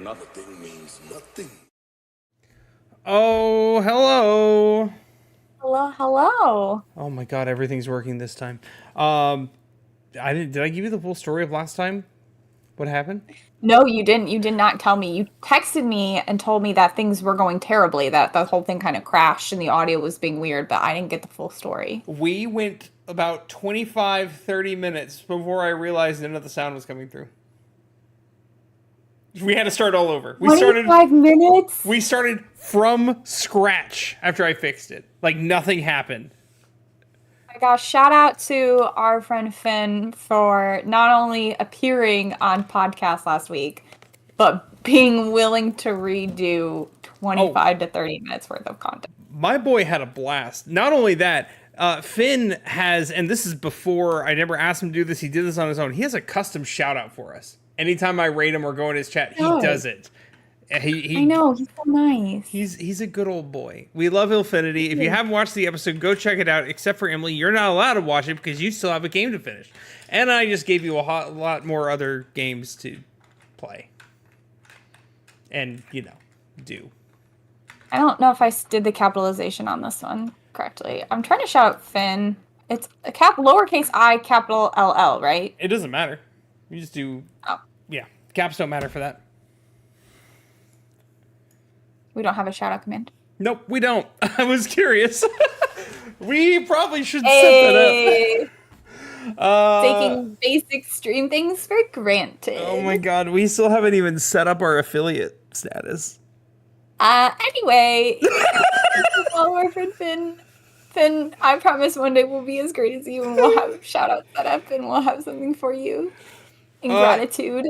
Nothing means nothing. Oh, hello. Hello, hello. Oh my god, everything's working this time. Did I give you the full story of last time? What happened? No, you didn't. You did not tell me. You texted me and told me that things were going terribly, that the whole thing kind of crashed and the audio was being weird, but I didn't get the full story. We went about 25, 30 minutes before I realized none of the sound was coming through. We had to start all over. 25 minutes? We started from scratch after I fixed it. Like nothing happened. Oh my gosh, shout out to our friend Finn for not only appearing on podcast last week, but being willing to redo 25 to 30 minutes worth of content. My boy had a blast. Not only that, Finn has, and this is before I never asked him to do this, he did this on his own. He has a custom shout out for us. Anytime I rate him or go in his chat, he does it. I know, he's so nice. He's a good old boy. We love Ilfinity. If you haven't watched the episode, go check it out. Except for Emily, you're not allowed to watch it because you still have a game to finish. And I just gave you a lot more other games to play. And, do. I don't know if I did the capitalization on this one correctly. I'm trying to shout out Finn. It's a lowercase I, capital LL, right? It doesn't matter. You just do... Oh. Yeah. Caps don't matter for that. We don't have a shout out command. Nope, we don't. I was curious. We probably should set that up. Taking basic stream things for granted. Oh my god, we still haven't even set up our affiliate status. Anyway, follow our friend Finn. Finn, I promise one day we'll be as great as you and we'll have shout outs set up and we'll have something for you in gratitude.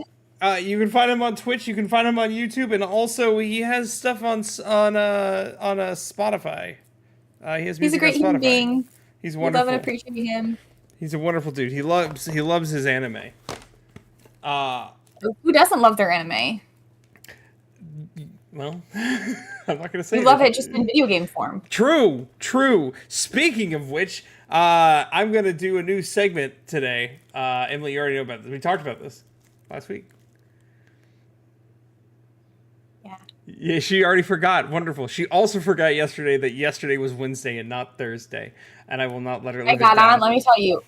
You can find him on Twitch, you can find him on YouTube, and also he has stuff on Spotify. He has music. He's a great on Spotify. human being. He's wonderful. We love and appreciate him. He's a wonderful dude. He loves his anime. Who doesn't love their anime? Well, I'm not gonna say. We love it just in video game form. True. Speaking of which, I'm gonna do a new segment today. Emily, you already know about this. We talked about this last week. Yeah, she already forgot. Wonderful. She also forgot yesterday that yesterday was Wednesday and not Thursday. And I will not let her live I it got down. on, let me tell you.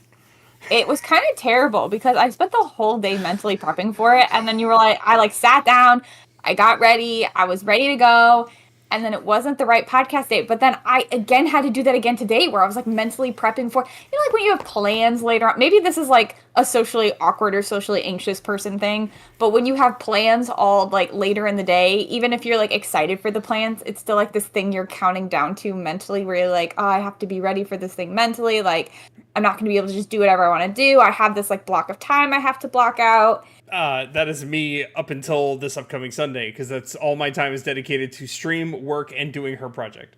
It was kind of terrible because I spent the whole day mentally prepping for it. And then I sat down, I got ready, I was ready to go. And then it wasn't the right podcast date. But then I again had to do that again today where I was like mentally prepping for, like when you have plans later on. Maybe this is like a socially awkward or socially anxious person thing. But when you have plans all like later in the day, even if you're like excited for the plans, it's still like this thing you're counting down to mentally where you're like, oh, I have to be ready for this thing mentally. Like I'm not going to be able to just do whatever I want to do. I have this like block of time I have to block out. That is me up until this upcoming Sunday, because that's all my time is dedicated to stream, work, and doing her project.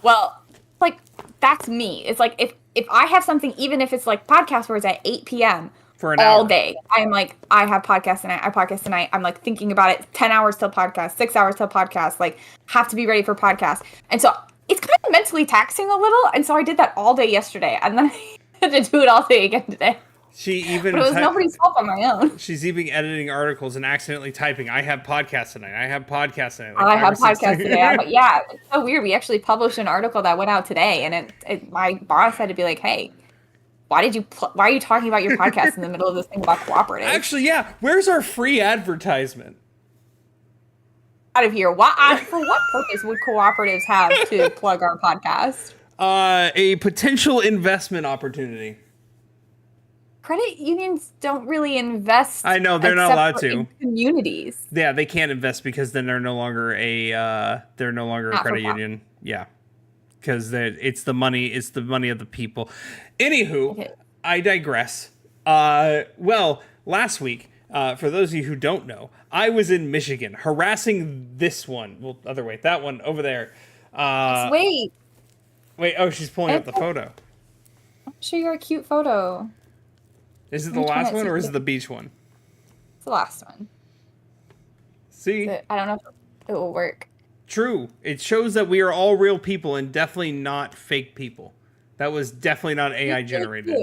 Well, like, that's me. It's like, if I have something, even if it's like podcast where it's at 8 p.m. for an all hour. Day, I'm like, I have podcast tonight. I'm like thinking about it, 10 hours till podcast, 6 hours till podcast, like, have to be ready for podcast. And so it's kind of mentally taxing a little. And so I did that all day yesterday. And then I had to do it all day again today. But it was nobody's fault on my own. She's even editing articles and accidentally typing, I have podcast tonight. I have podcast today. But yeah, it's so weird. We actually published an article that went out today, and my boss had to be like, hey, why are you talking about your podcast in the middle of this thing about cooperative? Actually, yeah. Where's our free advertisement? Out of here. For what purpose would cooperatives have to plug our podcast? A potential investment opportunity. Credit unions don't really invest. I know, they're not allowed to. In communities. Yeah, they can't invest because then they're no longer a credit union. Yeah, because it's the money of the people. Anywho, okay. I digress. Well, last week, for those of you who don't know, I was in Michigan harassing this one. Well, that one over there. Wait. Oh, she's pulling up the photo. I'll show you a cute photo. Is it the last one or is it the beach one? It's the last one. See? I don't know if it will work. True. It shows that we are all real people and definitely not fake people. That was definitely not AI generated.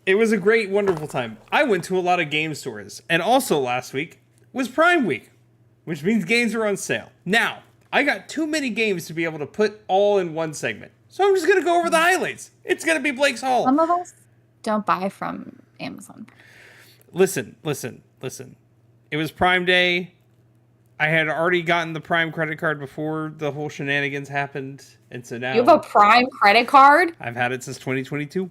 It was a great, wonderful time. I went to a lot of game stores. And also last week was Prime Week, which means games are on sale. Now, I got too many games to be able to put all in one segment. So I'm just going to go over the highlights. It's going to be Blake's Haul. Some of us don't buy from Amazon. Listen. It was Prime Day. I had already gotten the Prime credit card before the whole shenanigans happened. And so now... You have a Prime credit card? I've had it since 2022.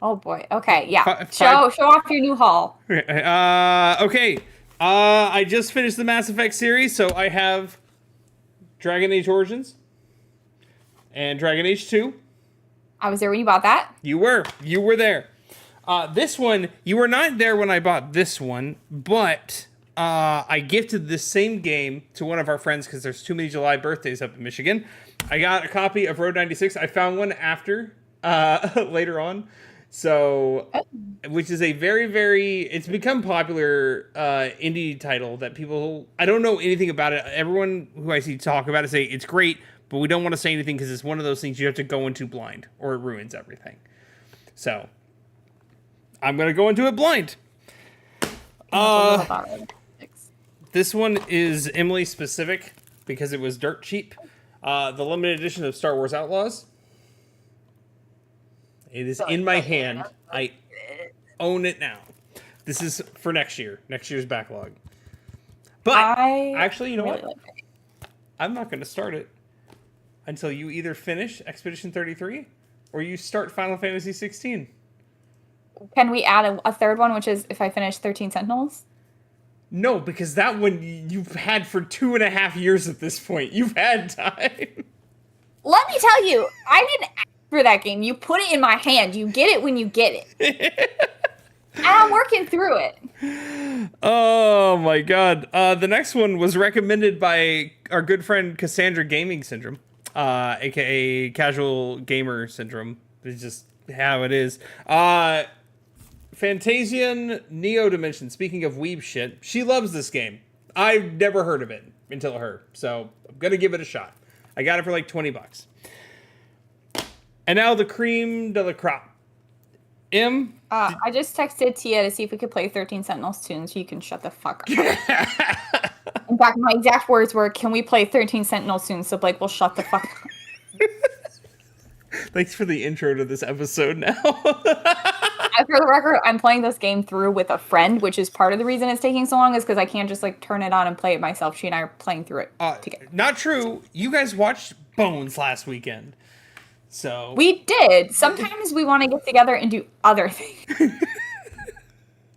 Oh, boy. Okay, yeah. Show off your new haul. Okay. I just finished the Mass Effect series, so I have Dragon Age Origins and Dragon Age 2. I was there when you bought that. You were there. This one, you were not there when I bought this one, but I gifted this same game to one of our friends because there's too many July birthdays up in Michigan. I got a copy of Road 96. I found one after, later on. So, which is a very, very, it's become popular indie title that people, I don't know anything about it. Everyone who I see talk about it say it's great, but we don't want to say anything because it's one of those things you have to go into blind or it ruins everything. So, I'm going to go into it blind. This one is Emily specific because it was dirt cheap. The limited edition of Star Wars Outlaws. It is in my hand. I own it now. This is for next year's backlog. But actually, you know what? I'm not going to start it until you either finish Expedition 33 or you start Final Fantasy 16. Can we add a third one, which is if I finish 13 Sentinels? No, because that one you've had for 2.5 years at this point. You've had time. Let me tell you, I didn't ask for that game. You put it in my hand. You get it when you get it. And I'm working through it. Oh my god. The next one was recommended by our good friend Cassandra Gaming Syndrome, aka Casual Gamer Syndrome. It's just how it is. Fantasian Neo Dimension. Speaking of weeb shit, she loves this game. I've never heard of it until her, so I'm gonna give it a shot. I got it for like $20. And now the cream de la crop. I just texted Tia to see if we could play 13 Sentinels soon so you can shut the fuck up. In fact, my exact words were, can we play 13 Sentinels soon so Blake will shut the fuck up. Thanks for the intro to this episode now. For the record, I'm playing this game through with a friend, which is part of the reason it's taking so long is because I can't just like turn it on and play it myself. She and I are playing through it together. Not true. You guys watched Bones last weekend. So we did. Sometimes we want to get together and do other things.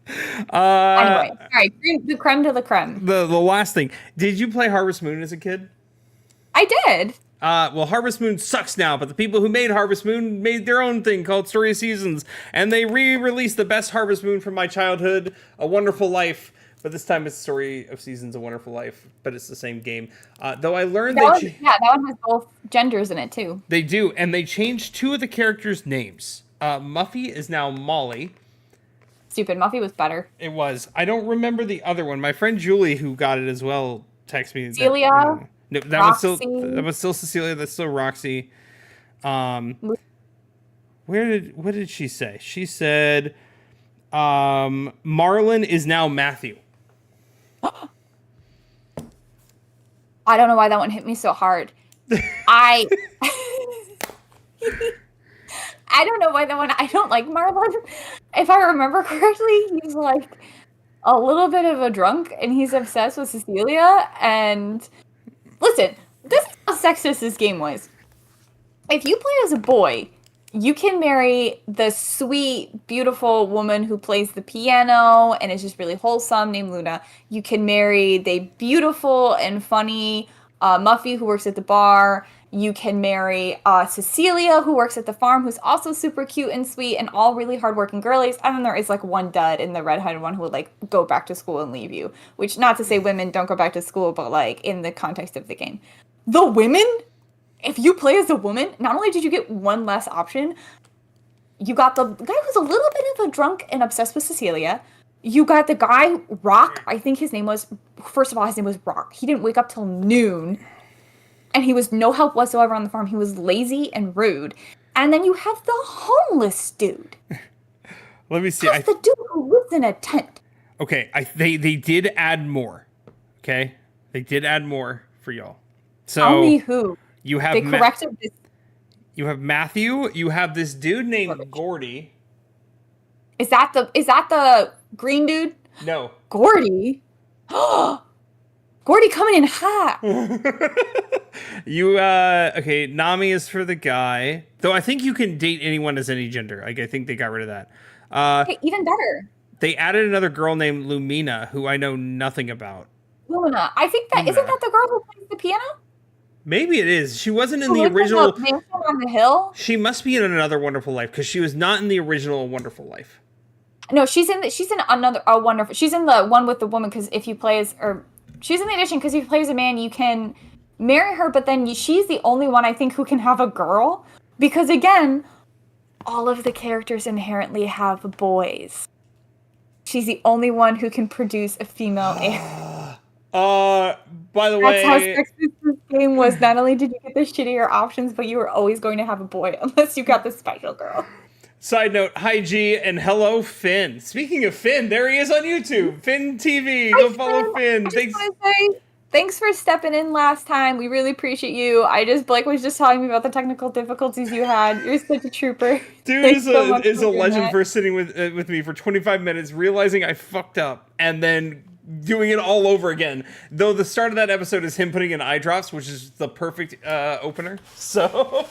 Anyway, all right, the creme de la creme. The last thing. Did you play Harvest Moon as a kid? I did. Well, Harvest Moon sucks now, but the people who made Harvest Moon made their own thing called Story of Seasons, and they re-released the best Harvest Moon from my childhood, A Wonderful Life, but this time it's Story of Seasons, A Wonderful Life, but it's the same game. Though I learned that one has both genders in it, too. They do, and they changed 2 of the characters' names. Muffy is now Molly. Stupid, Muffy was better. It was. I don't remember the other one. My friend Julie, who got it as well, texted me. Celia? No, that was still Cecilia. That's still Roxy. What did she say? She said, Marlon is now Matthew. I don't know why that one hit me so hard. I don't know why that one. I don't like Marlon. If I remember correctly, he's like a little bit of a drunk, and he's obsessed with Cecilia. And listen, this is how sexist this game was. If you play as a boy, you can marry the sweet, beautiful woman who plays the piano and is just really wholesome, named Luna. You can marry the beautiful and funny Muffy who works at the bar. You can marry Cecilia who works at the farm, who's also super cute and sweet and all really hardworking girlies. And then there is like one dud in the redheaded one who would like go back to school and leave you. Which, not to say women don't go back to school, but like in the context of the game. The women, if you play as a woman, not only did you get one less option, you got the guy who's a little bit of a drunk and obsessed with Cecilia. You got the guy, Rock, I think his name was, first of all, his name was Rock. He didn't wake up till noon. And he was no help whatsoever on the farm. He was lazy and rude. And then you have the homeless dude. Let me see. That's the dude who lives in a tent. Okay, they did add more. Okay, they did add more for y'all. Tell me So who. you have They corrected this. you have Matthew. You have this dude named Garbage. Gordy. Is that the green dude? No. Gordy. Gordy coming in hot. You okay, Nami is for the guy. Though I think you can date anyone as any gender. Like I think they got rid of that. Okay, even better. They added another girl named Lumina, who I know nothing about. Luna. I think that isn't that the girl who plays the piano? Maybe it is. She wasn't in Who the lives original. the mansion on the hill. She must be in Another Wonderful Life because she was not in the original Wonderful Life. No, she's in another wonderful. She's in the one with the woman because if you play as or she's in the edition because if you play as a man, you can marry her. But then she's the only one I think who can have a girl because again, all of the characters inherently have boys. She's the only one who can produce a female heir. By the That's how way, sexist this game was. Not only did you get the shittier options, but you were always going to have a boy unless you got the special girl. side note, hi G and hello Finn. Speaking of Finn, there he is on YouTube. Finn TV. Hi, Go follow Finn. I just want to say thanks for stepping in last time. We really appreciate you. Blake was just telling me about the technical difficulties you had. You're such a trooper. Dude Thanks so much is for a doing legend that. for sitting with me for 25 minutes, realizing I fucked up, and then doing it all over again. Though the start of that episode is him putting in eye drops, which is the perfect opener. So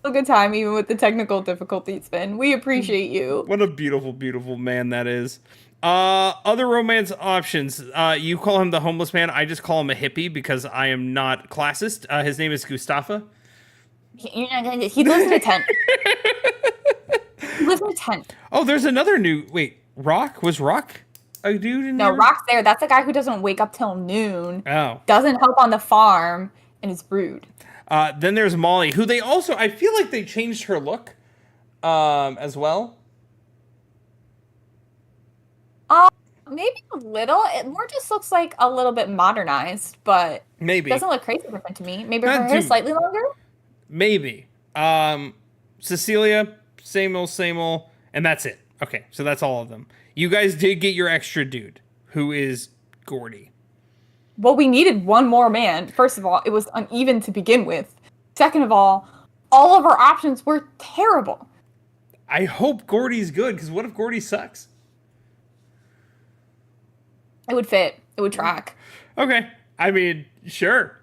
A good time, even with the technical difficulties, Finn. We appreciate you. what a beautiful, beautiful man that is. Other romance options. You call him the homeless man. I just call him a hippie because I am not classist. His name is Gustafa. You're not gonna. He lives in a tent. He lives in a tent. Oh, there's another new. Wait, Rock was Rock a dude in No, there? Rock's there. That's a guy who doesn't wake up till noon. Oh. Doesn't help on the farm and is rude. Then there's Molly, who they also. I feel like they changed her look, as well. Maybe a little. It more just looks like a little bit modernized, but Maybe. it doesn't look crazy different to me. Maybe Not her hair's too- slightly longer. Maybe. Cecilia, same old, and that's it. Okay, so that's all of them. You guys did get your extra dude, who is Gordy. Well, we needed one more man. First of all, it was uneven to begin with. Second of all of our options were terrible. I hope Gordy's good, because what if Gordy sucks? It would fit. It would track. Okay, I mean, sure.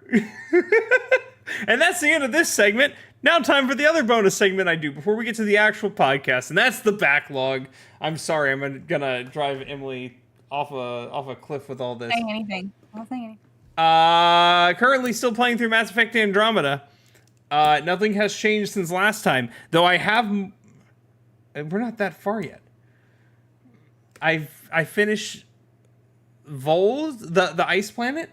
And that's the end of this segment. Now time for the other bonus segment I do before we get to the actual podcast, and that's the backlog. I'm sorry, I'm gonna drive Emily off a cliff with all this. Saying anything. I'm not saying anything. Currently still playing through Mass Effect Andromeda. Nothing has changed since last time, though I have. We're not that far yet. I finished Vols, the ice planet.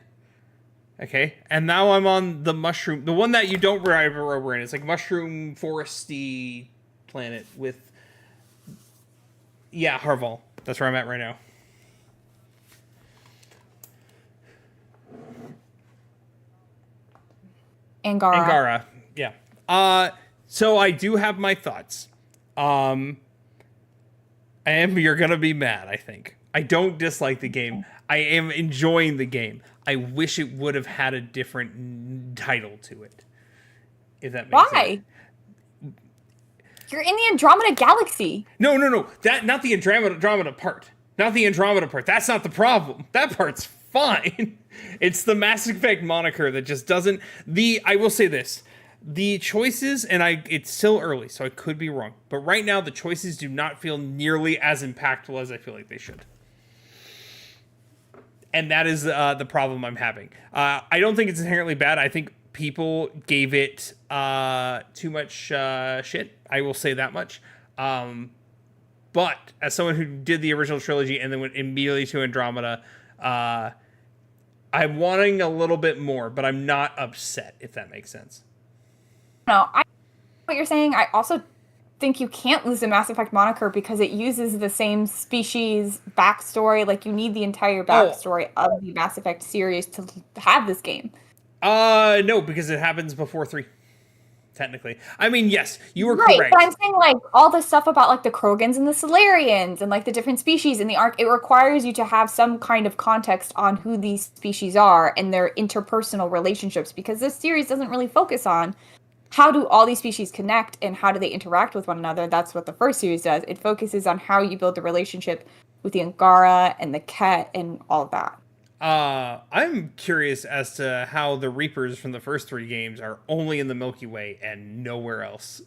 Okay, and now I'm on the mushroom, the one that you don't ride over in. It's like mushroom foresty planet with. Yeah, Harval. That's where I'm at right now. Angara. Yeah. So I do have my thoughts. And you're gonna be mad, I think. I don't dislike the game. I am enjoying the game. I wish it would have had a different title to it. If that makes sense. Why? You're in the Andromeda Galaxy. No. That not the Andromeda part. Not the Andromeda part. That's not the problem. That part's fine. It's the Mass Effect moniker that just doesn't. I will say this. The choices, and it's still early, so I could be wrong. But right now, the choices do not feel nearly as impactful as I feel like they should. And that is the problem I'm having. I don't think it's inherently bad. I think people gave it too much shit. I will say that much. But as someone who did the original trilogy and then went immediately to Andromeda, I'm wanting a little bit more, but I'm not upset, if that makes sense. No, I what you're saying. I also think you can't lose the Mass Effect moniker because it uses the same species backstory. Like, you need the entire backstory of the Mass Effect series to have this game. No, because it happens before 3. technically. I mean, yes, you were Right, correct. but I'm saying, like, all the stuff about, like, the Krogans and the Solarians and, like, the different species in the arc, it requires you to have some kind of context on who these species are and their interpersonal relationships, because this series doesn't really focus on how do all these species connect and how do they interact with one another. That's what the first series does. It focuses on how you build the relationship with the Angara and the Ket and all of that. I'm curious as to how the Reapers from the first 3 games are only in the Milky Way and nowhere else.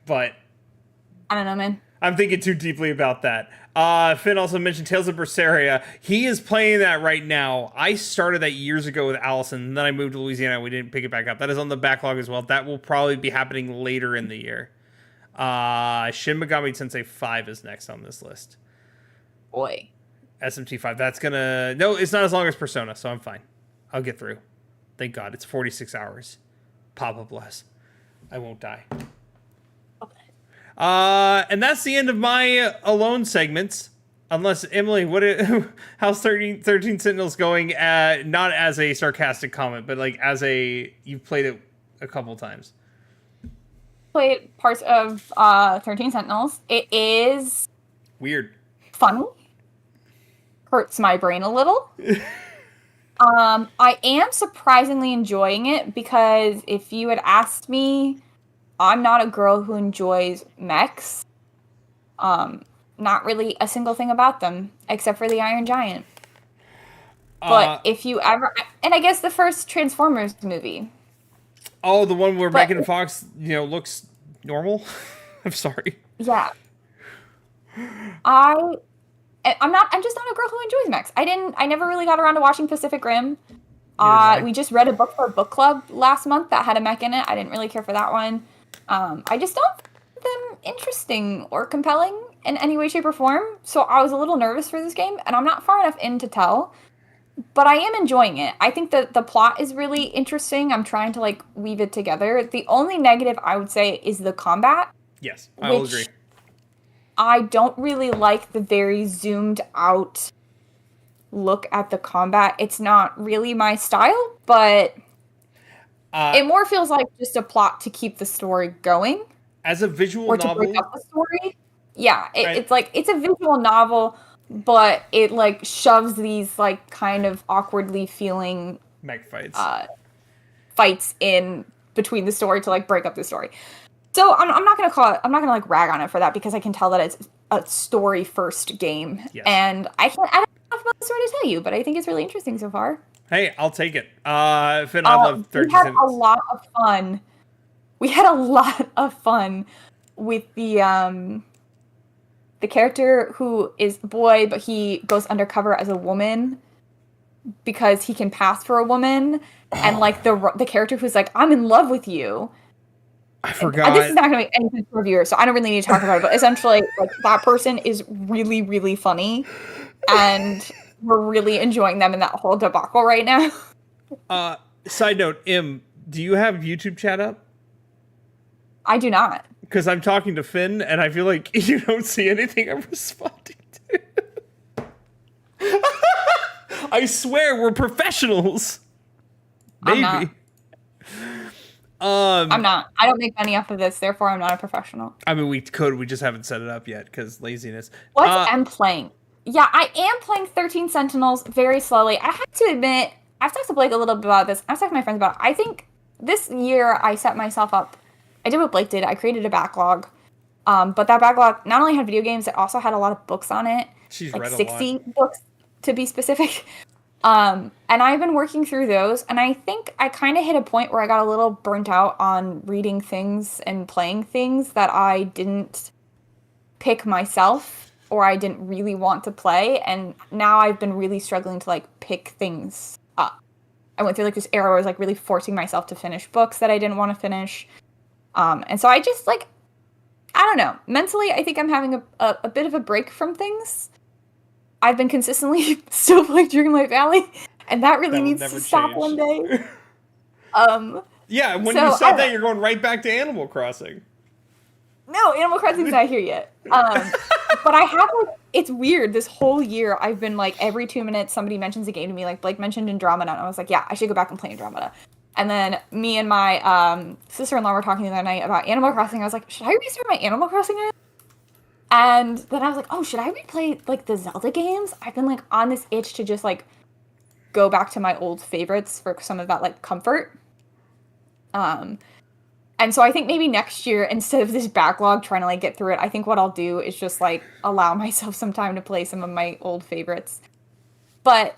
But I don't know, man. I'm thinking too deeply about that. Finn also mentioned Tales of Berseria. He is playing that right now. I started that years ago with Allison, and then I moved to Louisiana. We didn't pick it back up. That is on the backlog as well. That will probably be happening later in the year. Shin Megami Tensei 5 is next on this list. Boy. SMT5. That's gonna... No, it's not as long as Persona, so I'm fine. I'll get through. Thank God. It's 46 hours. Papa bless. I won't die. Okay. And that's the end of my alone segments. Unless, Emily, how's 13 Sentinels going? Not as a sarcastic comment, but like as a... You've played it a couple times. Played parts of 13 Sentinels. It is... Weird. Funny. Hurts my brain a little. I am surprisingly enjoying it because if you had asked me, I'm not a girl who enjoys mechs. Not really a single thing about them except for the Iron Giant. But if you ever, and I guess the first Transformers movie. Oh, the one where Megan Fox, looks normal. I'm sorry. Yeah. I'm just not a girl who enjoys mechs. I never really got around to watching Pacific Rim. We just read a book for a book club last month that had a mech in it. I didn't really care for that one. I just don't find them interesting or compelling in any way, shape, or form. So I was a little nervous for this game, and I'm not far enough in to tell. But I am enjoying it. I think that the plot is really interesting. I'm trying to, like, weave it together. The only negative, I would say, is the combat. Yes, I will agree. I don't really like the very zoomed out look at the combat. It's not really my style, but it more feels like just a plot to keep the story going. As a visual or novel. Or to break up the story. Yeah, it's like, it's a visual novel, but it, like, shoves these, like, kind of awkwardly feeling mech fights. Fights in between the story to, like, break up the story. So I'm not gonna like rag on it for that because I can tell that it's a story first game, yes. And I don't have enough about the story to tell you, but I think it's really interesting so far. Hey, I'll take it. Finn, I love 13 We had a lot of fun. We had a lot of fun with the character who is a boy, but he goes undercover as a woman because he can pass for a woman, and like the character who's like, I'm in love with you. I forgot. This is not going to make any sense for viewers, so I don't really need to talk about it. But essentially, like, that person is really, really funny, and we're really enjoying them in that whole debacle right now. Side note, do you have YouTube chat up? I do not. Because I'm talking to Finn, and I feel like you don't see anything I'm responding to. I swear, we're professionals. Maybe. I'm not. I don't make money off of this, therefore I'm not a professional. I mean, we could. We just haven't set it up yet because laziness. What I'm playing? Yeah, I am playing 13 Sentinels very slowly. I have to admit, I've talked to Blake a little bit about this. I've talked to my friends about it. I think this year I set myself up. I did what Blake did. I created a backlog. But that backlog not only had video games, it also had a lot of books on it. She's like read a 60 lot. books to be specific. And I've been working through those, and I think I kind of hit a point where I got a little burnt out on reading things and playing things that I didn't pick myself or I didn't really want to play, and now I've been really struggling to, like, pick things up. I went through, like, this era where I was, like, really forcing myself to finish books that I didn't want to finish. And so I just, like, I don't know. Mentally, I think I'm having a bit of a break from things. I've been consistently still playing Dreamlight Valley, and that really needs to stop one day. Yeah, when you said that, you're going right back to Animal Crossing. No, Animal Crossing's not here yet. But I have, like, it's weird. This whole year, I've been, like, every 2 minutes, somebody mentions a game to me. Like, Blake mentioned Andromeda, and I was like, yeah, I should go back and play Andromeda. And then me and my sister-in-law were talking the other night about Animal Crossing. I was like, should I restart my Animal Crossing game? And then I was like, oh, should I replay like the Zelda games? I've been like on this itch to just like go back to my old favorites for some of that like comfort. And so I think maybe next year, instead of this backlog trying to like get through it, I think what I'll do is just like allow myself some time to play some of my old favorites. But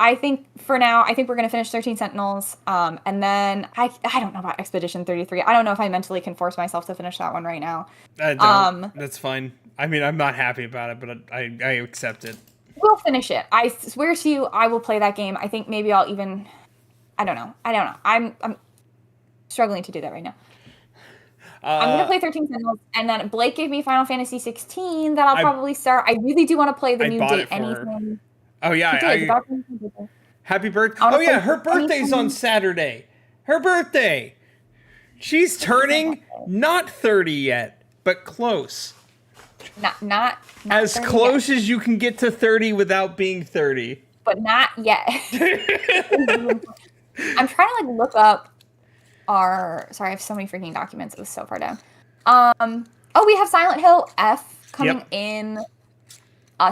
I think for now, I think we're gonna finish 13 Sentinels, and then I don't know about Expedition 33. I don't know if I mentally can force myself to finish that one right now. That's fine. I mean, I'm not happy about it, but I accept it. We'll finish it. I swear to you, I will play that game. I think maybe I'll even. I don't know. I'm struggling to do that right now. I'm gonna play 13 Sentinels, and then Blake gave me Final Fantasy 16 that I'll probably start. I really do want to play the new Date Anything. Oh yeah, happy birthday! Oh yeah, her birthday's on Saturday. Her birthday. She's turning not 30 yet, but close. Not as close as you can get to 30 without being 30. But not yet. I'm trying to like look up our. Sorry, I have so many freaking documents. It was so far down. Oh, we have Silent Hill F coming in.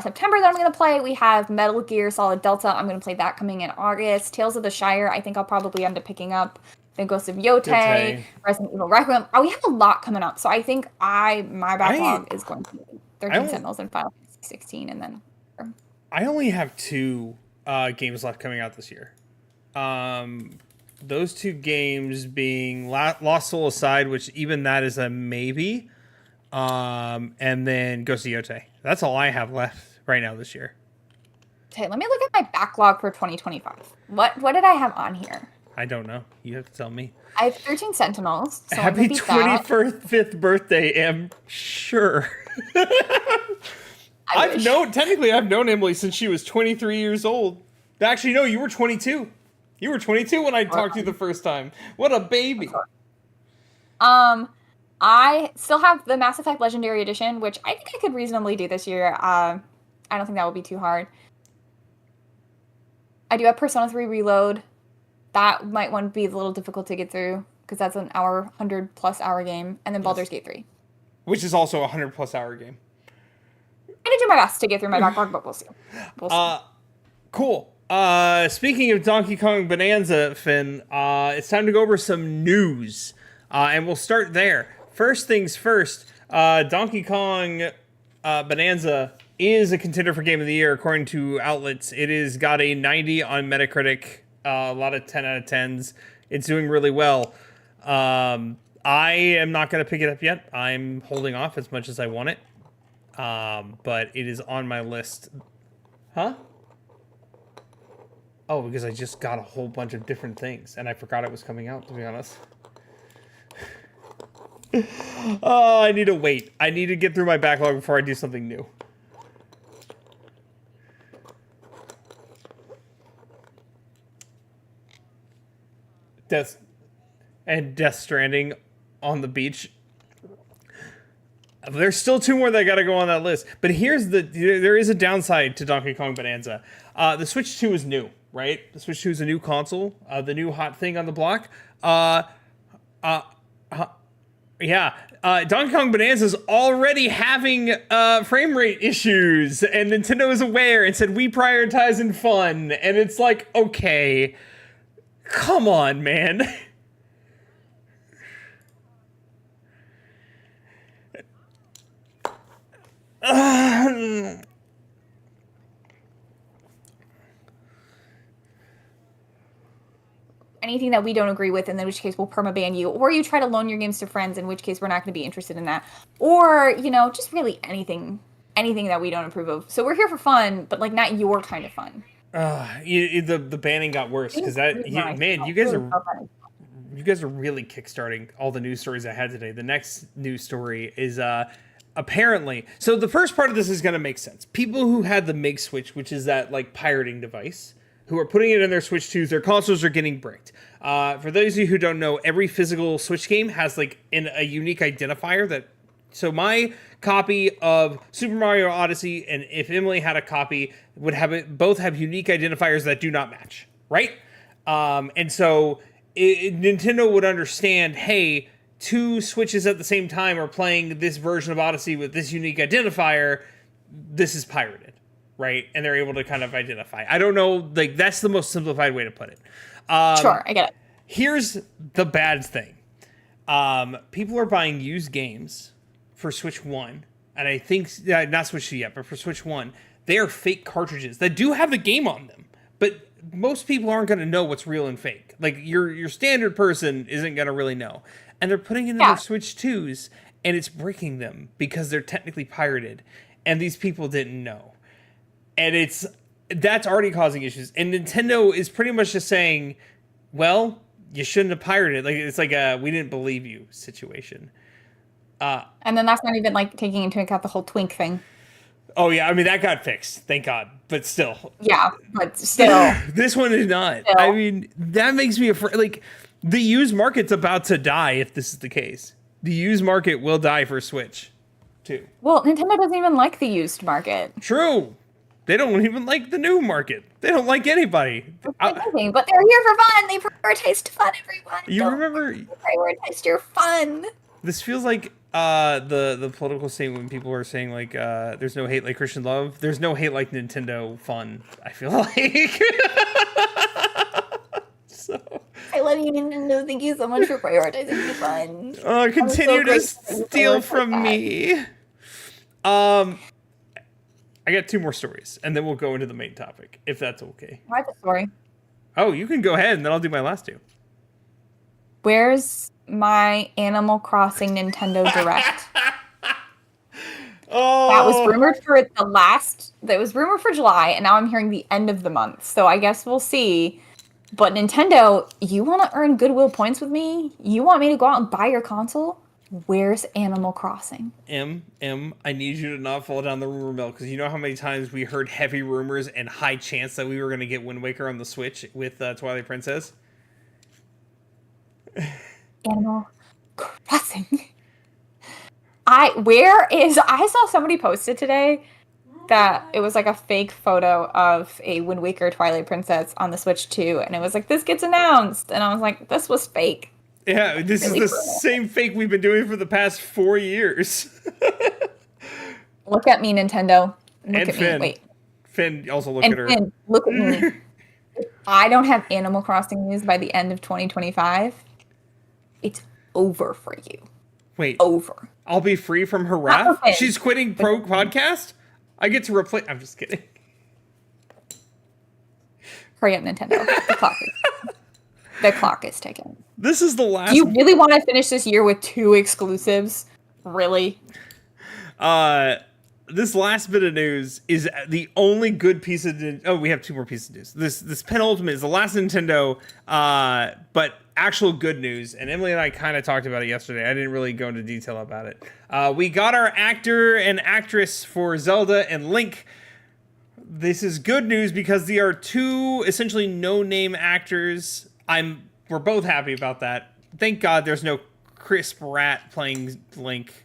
September that I'm going to play. We have Metal Gear Solid Delta. I'm going to play that coming in August. Tales of the Shire, I think I'll probably end up picking up. Then Ghost of Yotei, Resident Evil Requiem. Oh, we have a lot coming up. So I think my backlog is going to be 13 Sentinels and Final Fantasy 16. And then... I only have 2 games left coming out this year. Those 2 games being Lost Soul Aside, which even that is a maybe. And then Ghost of Yotei. That's all I have left right now this year. Okay, let me look at my backlog for 2025. What did I have on here? I don't know. You have to tell me. I have 13 Sentinels. So happy 25th birthday, Em. Sure. I've known Emily since she was 23 years old. Actually, no, you were 22. You were 22 when I talked to you the first time. What a baby. I still have the Mass Effect Legendary Edition, which I think I could reasonably do this year. I don't think that will be too hard. I do have Persona 3 Reload. That might want to be a little difficult to get through, because that's an 100+ hour game. And then Baldur's Gate 3. Which is also a 100+ hour game. I'm going to do my best to get through my backlog, but we'll see. Cool. Speaking of Donkey Kong Bonanza, Finn, it's time to go over some news. And we'll start there. First things first, Donkey Kong Bonanza is a contender for Game of the Year, according to outlets. It has got a 90 on Metacritic, a lot of 10 out of 10s. It's doing really well. I am not going to pick it up yet. I'm holding off as much as I want it. But it is on my list. Huh? Oh, because I just got a whole bunch of different things, and I forgot it was coming out, to be honest. Oh, I need to wait. I need to get through my backlog before I do something new. Death Stranding on the beach. There's still 2 more that gotta go on that list. But there is a downside to Donkey Kong Bonanza. The Switch 2 is new, right? The Switch 2 is a new console, the new hot thing on the block. Donkey Kong Bonanza is already having frame rate issues, and Nintendo is aware and said, we prioritize in fun. And it's like, okay, come on, man. Anything that we don't agree with, in which case we'll permaban you, or you try to loan your games to friends, in which case we're not going to be interested in that, or just really anything that we don't approve of. So we're here for fun, but like not your kind of fun. The banning got worse because you guys are really kickstarting all the news stories I had today. The next news story is apparently, so the first part of this is going to make sense. People who had the MIG switch, which is that like pirating device, who are putting it in their Switch 2s, their consoles are getting bricked. For those of you who don't know, every physical Switch game has like a unique identifier that. So my copy of Super Mario Odyssey, and if Emily had a copy, would have both have unique identifiers that do not match, right? And so Nintendo would understand, hey, 2 Switches at the same time are playing this version of Odyssey with this unique identifier. This is pirated, right? And they're able to kind of identify. I don't know, like, that's the most simplified way to put it. Sure, I get it. Here's the bad thing. People are buying used games for Switch 1, and I think, not Switch 2 yet, but for Switch 1, they are fake cartridges that do have the game on them, but most people aren't going to know what's real and fake. Like, your standard person isn't going to really know. And they're putting it in their Switch 2s, and it's breaking them because they're technically pirated, and these people didn't know. And that's already causing issues. And Nintendo is pretty much just saying, well, you shouldn't have pirated. Like, it's like a we didn't believe you situation. And then that's not even like taking into account the whole Twink thing. Oh yeah, I mean that got fixed, thank God. But still. Yeah, but still. This one is not. Still. I mean, that makes me afraid. Like, the used market's about to die if this is the case. The used market will die for Switch, too. Well, Nintendo doesn't even like the used market. True. They don't even like the new market. They don't like anybody. But they're here for fun. They prioritize fun, everyone. Remember? Prioritize your fun. This feels like the political statement when people are saying, like, there's no hate like Christian love. There's no hate like Nintendo fun, I feel like. So. I love you, Nintendo. Thank you so much for prioritizing your fun. Continue to steal from me. I got 2 more stories, and then we'll go into the main topic, if that's okay. I have a story. Oh, you can go ahead, and then I'll do my last 2. Where's my Animal Crossing Nintendo Direct? Oh, that was rumored for that was rumored for July, and now I'm hearing the end of the month. So I guess we'll see. But Nintendo, you want to earn goodwill points with me? You want me to go out and buy your console? Where's Animal Crossing? I need you to not fall down the rumor mill, because you know how many times we heard heavy rumors and high chance that we were going to get Wind Waker on the Switch with Twilight Princess? Animal Crossing. I saw somebody posted today that it was like a fake photo of a Wind Waker Twilight Princess on the Switch 2, and it was like, this gets announced, and I was like, this was fake. Yeah, this is the same fake we've been doing for the past 4 years. Look at me, Nintendo. Look at Finn. me. Wait. Finn, also look at her. Finn, look at me. If I don't have Animal Crossing news by the end of 2025, it's over for you. Wait. Over. I'll be free from her wrath? She's quitting Pro Podcast? I get to replace... I'm just kidding. Hurry up, Nintendo. The clock is ticking. This is the last... Do you really want to finish this year with 2 exclusives? Really? This last bit of news is the only good piece of... Oh, we have 2 more pieces of news. This penultimate is the last Nintendo, but actual good news. And Emily and I kind of talked about it yesterday. I didn't really go into detail about it. We got our actor and actress for Zelda and Link. This is good news because they are 2 essentially no-name actors. We're both happy about that. Thank God there's no Chris Pratt playing Link.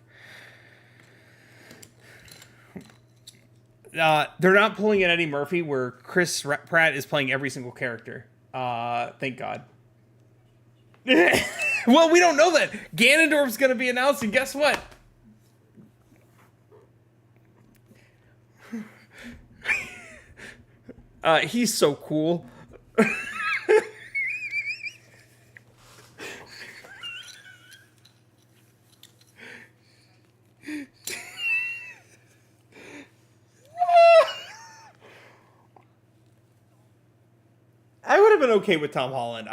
They're not pulling an Eddie Murphy where Chris Pratt is playing every single character. Thank God. Well, we don't know that. Ganondorf's going to be announced, and guess what? He's so cool. I would have been okay with Tom Holland.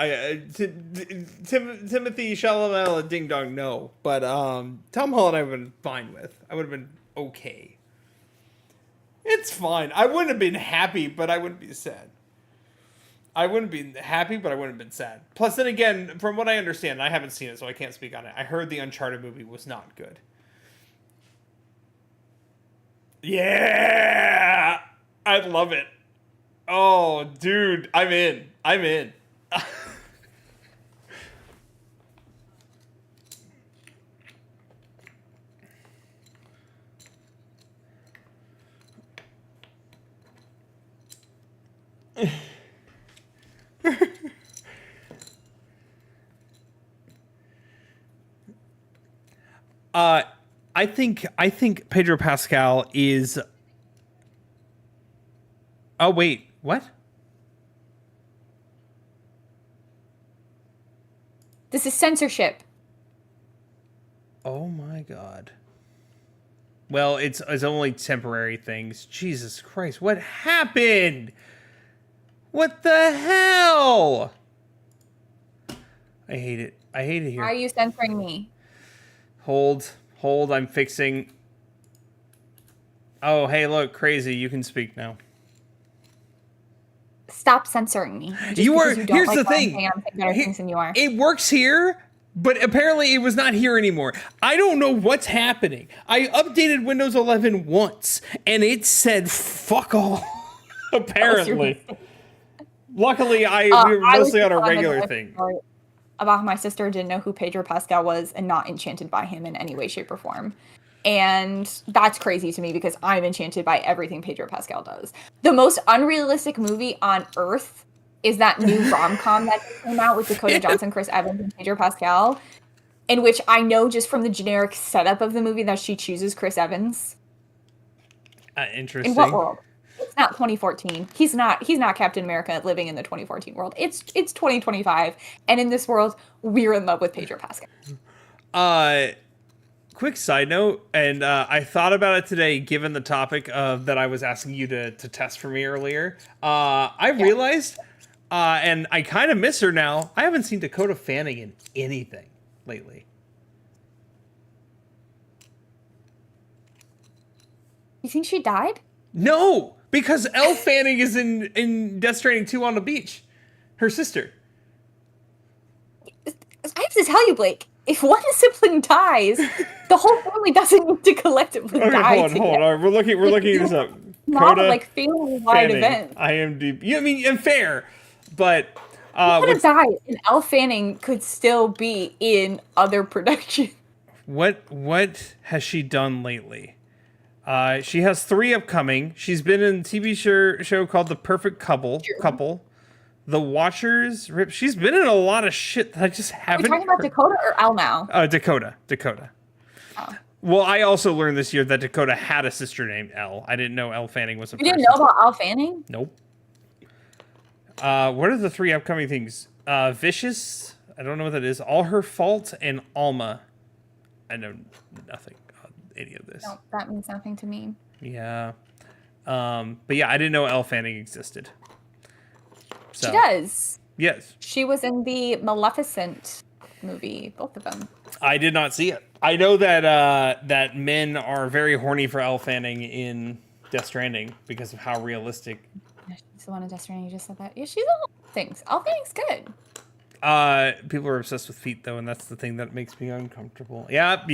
Timothy Chalamet, Ding Dong, no. But Tom Holland I would have been fine with. I would have been okay. It's fine. I wouldn't have been happy, but I wouldn't be sad. I wouldn't be happy, but I wouldn't have been sad. Plus, then again, from what I understand, I haven't seen it, so I can't speak on it. I heard the Uncharted movie was not good. Yeah! I love it. Oh, dude, I'm in. I think Pedro Pascal is. Oh wait, what? This is censorship. Oh my god. Well, it's only temporary things. Jesus Christ, what happened? What the hell? I hate it. I hate it here. Why are you censoring me? Hold, I'm fixing. Oh, hey, look, crazy, you can speak now. Stop censoring me. Here's the thing. I'm saying better things than you are. It works here, but apparently it was not here anymore. I don't know what's happening. I updated Windows 11 once, and it said fuck all. Apparently. Luckily, we were mostly on a regular thing. About my sister didn't know who Pedro Pascal was and not enchanted by him in any way, shape, or form. And that's crazy to me because I'm enchanted by everything Pedro Pascal does. The most unrealistic movie on earth is that new rom-com that came out with Dakota Johnson, Chris Evans, and Pedro Pascal, in which I know just from the generic setup of the movie that she chooses Chris Evans. Interesting. In what world? It's not 2014. He's not Captain America living in the 2014 world. It's 2025, and in this world, we're in love with Pedro Pascal. Quick side note, and I thought about it today, given the topic of that I was asking you to test for me earlier. I realized, and I kind of miss her now. I haven't seen Dakota Fanning in anything lately. You think she died? No, because Elle Fanning is in Death Stranding 2 on the beach. Her sister. I have to tell you, Blake, if one sibling dies, the whole family doesn't need to collectively die. Hold on. We're looking this up. Not like family-wide event. IMDb. You mean fair, but would have died, and Elle Fanning could still be in other production. What has she done lately? She has 3 upcoming. She's been in a TV show called The Perfect Couple. The Watchers. She's been in a lot of shit that I just haven't. Are you talking about Dakota or Elle now? Dakota. Oh. Well, I also learned this year that Dakota had a sister named Elle. I didn't know Elle Fanning was a person. You didn't know about Elle Fanning? Nope. What are the 3 upcoming things? Vicious. I don't know what that is. All Her Fault and Alma. I know nothing on any of this. No, that means nothing to me. Yeah. But yeah, I didn't know Elle Fanning existed. So. She does. Yes. She was in the Maleficent movie, both of them. I did not see it. I know that men are very horny for Elle Fanning in Death Stranding because of how realistic. Yeah, she's the one in Death Stranding. You just said that. Yeah, she's all things. Elle Fanning's good. People are obsessed with feet though, and that's the thing that makes me uncomfortable. Yep.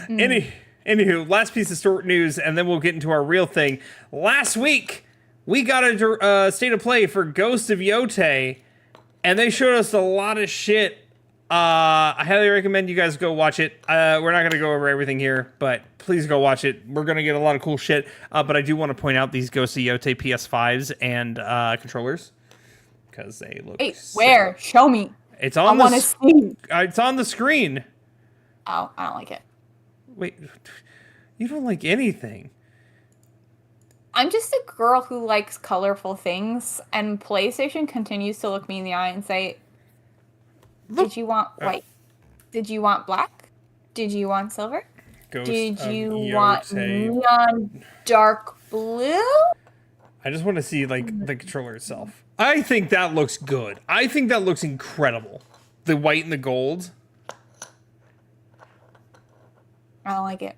Anywho, last piece of short news, and then we'll get into our real thing. Last week, we got a state of play for Ghost of Yotei, and they showed us a lot of shit. I highly recommend you guys go watch it. We're not going to go over everything here, but please go watch it. We're going to get a lot of cool shit. But I do want to point out these Ghost of Yotei PS5s and controllers because they look. Hey, where? Show me. It's on. I want to see. It's on the screen. Oh, I don't like it. Wait, you don't like anything. I'm just a girl who likes colorful things, and PlayStation continues to look me in the eye and say, did you want white? Did you want black? Did you want silver? Did you want neon dark blue? I just want to see, the controller itself. I think that looks good. I think that looks incredible. The white and the gold. I don't like it.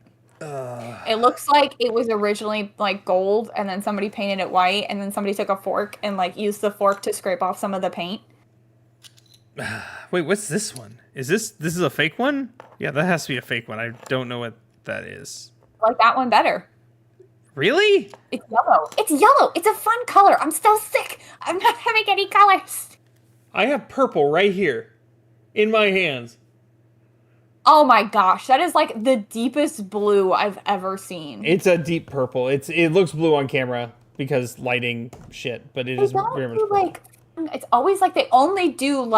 It looks like it was originally gold, and then somebody painted it white, and then somebody took a fork and used the fork to scrape off some of the paint. Wait, what's this one? This is a fake one? Yeah, that has to be a fake one. I don't know what that is. I like that one better. Really? It's yellow. It's yellow. It's a fun color. I'm still sick. I'm not having any colors. I have purple right here in my hands. Oh my gosh, that is the deepest blue I've ever seen. It's a deep purple. It looks blue on camera because lighting shit, but it is very much purple. It's always they only do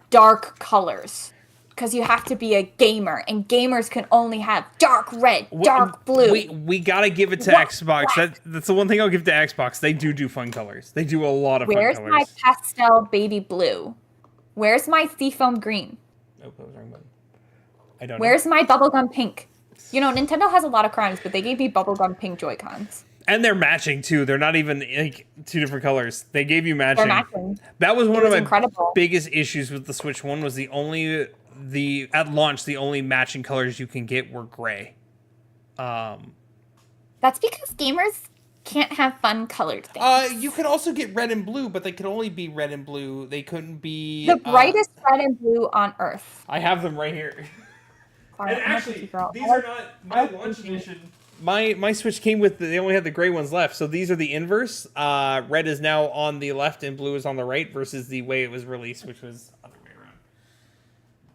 dark colors. because you have to be a gamer, and gamers can only have dark red, dark blue. We gotta give it to Xbox. That's the one thing I'll give to Xbox. They do fun colors. They do a lot of fun colors. Where's my pastel baby blue? Where's my seafoam green? Oh, that was wrong button. I don't know. Where's my bubblegum pink? You know, Nintendo has a lot of crimes, but they gave me bubblegum pink Joy-Cons. And they're matching too. They're not even like two different colors. They gave you matching. They're matching. That was one of my biggest issues with the Switch 1 was at launch the only matching colors you can get were gray. That's because gamers can't have fun colored things. You could also get red and blue, but they could only be red and blue. They couldn't be the brightest red and blue on Earth. I have them right here. Sorry, and actually, these are not my launch edition. My Switch came with they only had the gray ones left, so these are the inverse. Red is now on the left and blue is on the right versus the way it was released, which was other way around.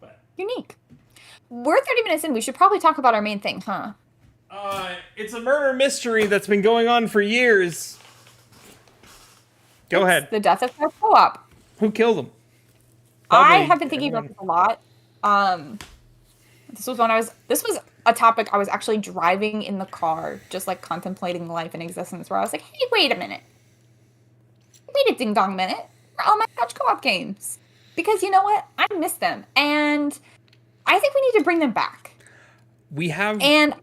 But unique. We're 30 minutes in. We should probably talk about our main thing, huh? It's a murder mystery that's been going on for years. Go ahead. The death of Couch Co-op. Who killed him? I have been thinking about this a lot. This was a topic I was actually driving in the car, just like contemplating life and existence, where I was like, hey, wait a minute. Wait a ding-dong minute. Where are all my Couch Co-op games? Because you know what? I miss them. And I think we need to bring them back. We have... And...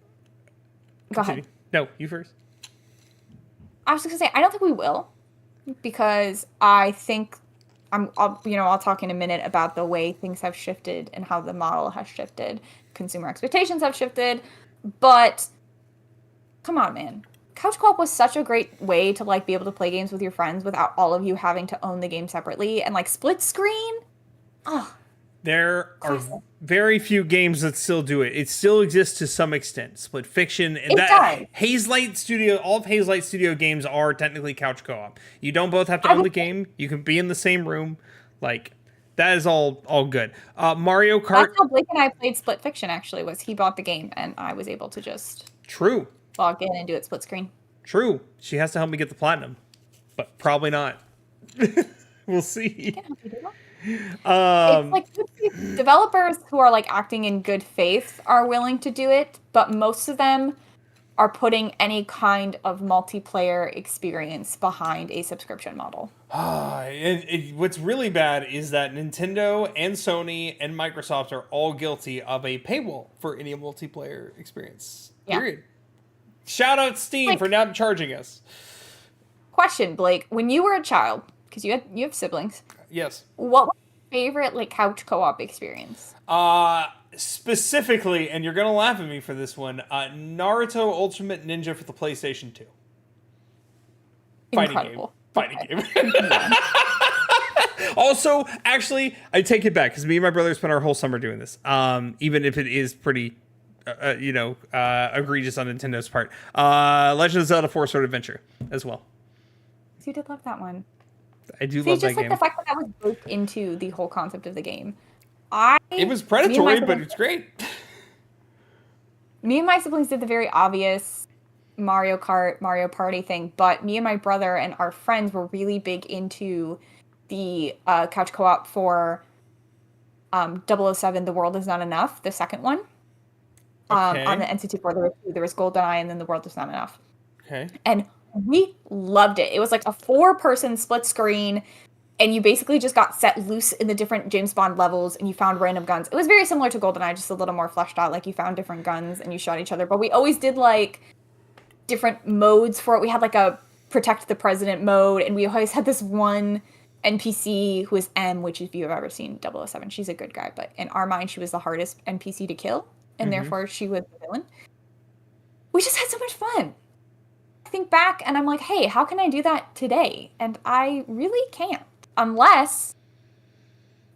Go ahead. No, you first. I was just going to say, I don't think we will. Because I think... I'll talk in a minute about the way things have shifted and how the model has shifted. Consumer expectations have shifted. But, come on, man. Couch Co-op was such a great way to, like, be able to play games with your friends without all of you having to own the game separately. And, like, split screen? Oh. There are very few games that still do it. It still exists to some extent. Split Fiction and Hazelight Studio, all of Hazelight Studio games are technically couch co-op. You don't both have to own the game. You can be in the same room. Like that is all good. Mario Kart. That's how Blake and I played Split Fiction. Actually, was he bought the game and I was able to just log in and do it split screen. True. She has to help me get the platinum, but probably not. We'll see. It's like developers who are like acting in good faith are willing to do it, but most of them are putting any kind of multiplayer experience behind a subscription model. What's really bad is that Nintendo and Sony and Microsoft are all guilty of a paywall for any multiplayer experience. Yeah. Period. Shout out Steam for not charging us. Question, Blake, when you were a child, because you have siblings. Yes. What was your favorite like couch co-op experience? Specifically, and you're gonna laugh at me for this one, Naruto Ultimate Ninja for the PlayStation 2. Incredible. Fighting game. Also, actually, I take it back because me and my brother spent our whole summer doing this. Even if it is pretty, egregious on Nintendo's part. Legend of Zelda 4 Sword Adventure as well. You did love that one. I do love that game. Just like the fact that was built into the whole concept of the game. It was predatory, but it's great. Me and my siblings did the very obvious Mario Kart, Mario Party thing, but me and my brother and our friends were really big into the couch co-op for 007, The World Is Not Enough, the second one. Okay. On the N64, there was GoldenEye and then The World Is Not Enough. Okay. And we loved it. It was like a 4-person split screen, and you basically just got set loose in the different James Bond levels, and you found random guns. It was very similar to GoldenEye, just a little more fleshed out. Like, you found different guns, and you shot each other. But we always did, like, different modes for it. We had, like, a Protect the President mode, and we always had this one NPC who was M, which if you've ever seen 007, she's a good guy. But in our mind, she was the hardest NPC to kill, and therefore she was the villain. We just had so much fun. I think back and I'm like, hey, how can I do that today? And I really can't. Unless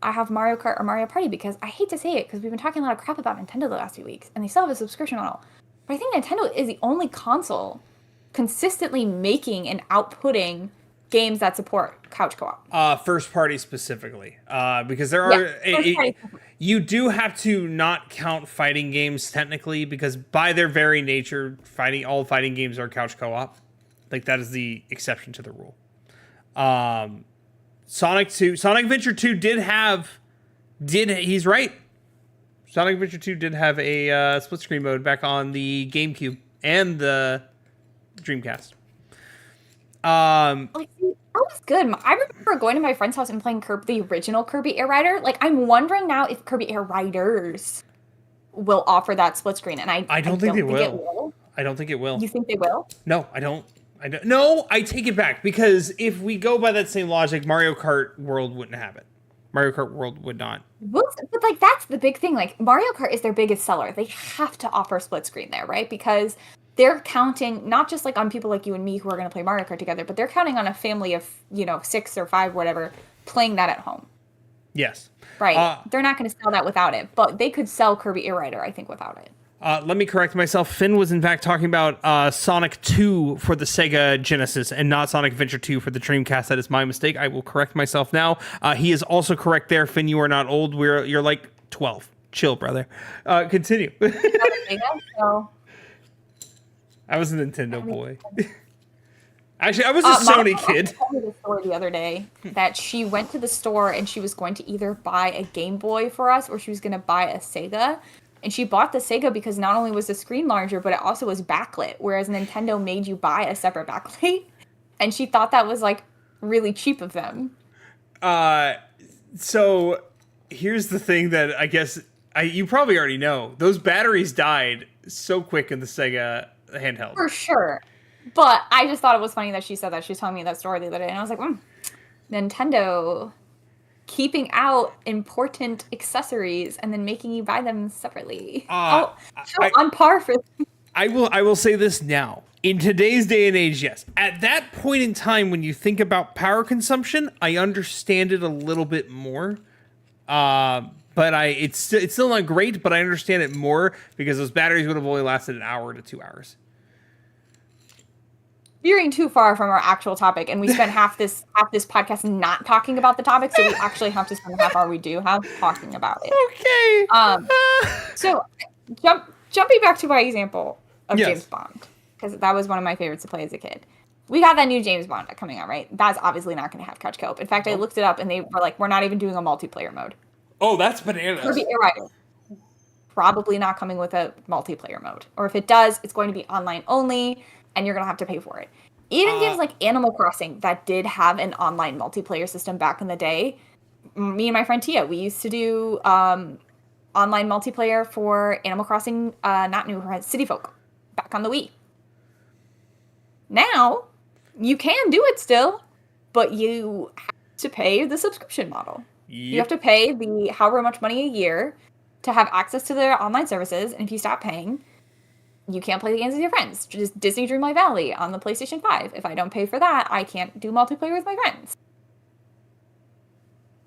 I have Mario Kart or Mario Party, because I hate to say it, because we've been talking a lot of crap about Nintendo the last few weeks, and they still have a subscription model. But I think Nintendo is the only console consistently making and outputting games that support couch co-op. First party specifically. Because there are... you do have to not count fighting games technically, because by their very nature, all fighting games are couch co-op. Like, that is the exception to the rule. Sonic Adventure 2 he's right. Sonic Adventure 2 did have a split screen mode back on the GameCube and the Dreamcast. Like, that was good. I remember going to my friend's house and playing the original Kirby Air Rider. Like, I'm wondering now if Kirby Air Riders will offer that split screen, and I don't think it will. I don't think it will. You think they will? No, I don't. No, I take it back, because if we go by that same logic, Mario Kart World wouldn't have it. Mario Kart World would not. But like, that's the big thing. Like, Mario Kart is their biggest seller. They have to offer split screen there, right? Because they're counting not just like on people like you and me who are going to play Mario Kart together, but they're counting on a family of 6 or 5, whatever, playing that at home. Yes. Right. They're not going to sell that without it, but they could sell Kirby Air Rider, I think, without it. Let me correct myself. Finn was in fact talking about Sonic 2 for the Sega Genesis and not Sonic Adventure 2 for the Dreamcast. That is my mistake. I will correct myself now. He is also correct there. Finn, you are not old. You're like 12. Chill, brother. Continue. So, I was a Nintendo boy. Actually, I was a Sony kid. Told me the story the other day that she went to the store and she was going to either buy a Game Boy for us or she was going to buy a Sega. And she bought the Sega because not only was the screen larger, but it also was backlit, whereas Nintendo made you buy a separate backlight. And she thought that was, like, really cheap of them. So here's the thing that I guess you probably already know. Those batteries died so quick in the Sega handheld. For sure. But I just thought it was funny that she said that. She was telling me that story the other day. And I was like, Nintendo keeping out important accessories and then making you buy them separately. On par for them. I will say this now. In today's day and age, yes. At that point in time, when you think about power consumption, I understand it a little bit more. But it's still not great, but I understand it more because those batteries would have only lasted an hour to 2 hours. Veering too far from our actual topic, and we spent half this podcast not talking about the topic, so we actually have to spend the half hour we do have talking about it. Okay. So jumping back to my example of Yes. James Bond, because that was one of my favorites to play as a kid. We got that new James Bond coming out, right? That's obviously not going to have couch co-op. In fact, I looked it up, and they were like, "We're not even doing a multiplayer mode." Oh, that's bananas. Kirby Air Rider probably not coming with a multiplayer mode, or if it does, it's going to be online only. And you're going to have to pay for it. Even games like Animal Crossing that did have an online multiplayer system back in the day. Me and my friend Tia, we used to do online multiplayer for Animal Crossing, not New Horizons, City Folk, back on the Wii. Now, you can do it still, but you have to pay the subscription model. Yep. You have to pay the however much money a year to have access to their online services, and if you stop paying, you can't play the games with your friends. Just Disney Dreamlight Valley on the PlayStation 5. If I don't pay for that, I can't do multiplayer with my friends.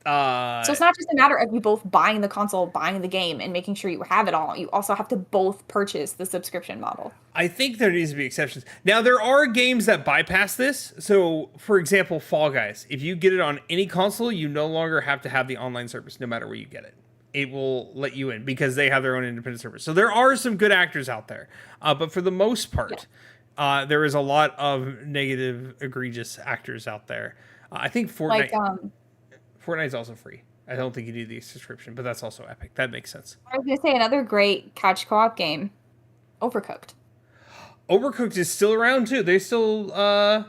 So it's not just a matter of you both buying the console, buying the game, and making sure you have it all. You also have to both purchase the subscription model. I think there needs to be exceptions. Now, there are games that bypass this. So, for example, Fall Guys. If you get it on any console, you no longer have to have the online service, no matter where you get it. It will let you in because they have their own independent service. So there are some good actors out there. But for the most part, there is a lot of negative, egregious actors out there. I think Fortnite's also free. I don't think you need the subscription, but that's also Epic. That makes sense. I was going to say another great couch co-op game, Overcooked. Overcooked is still around too. They still that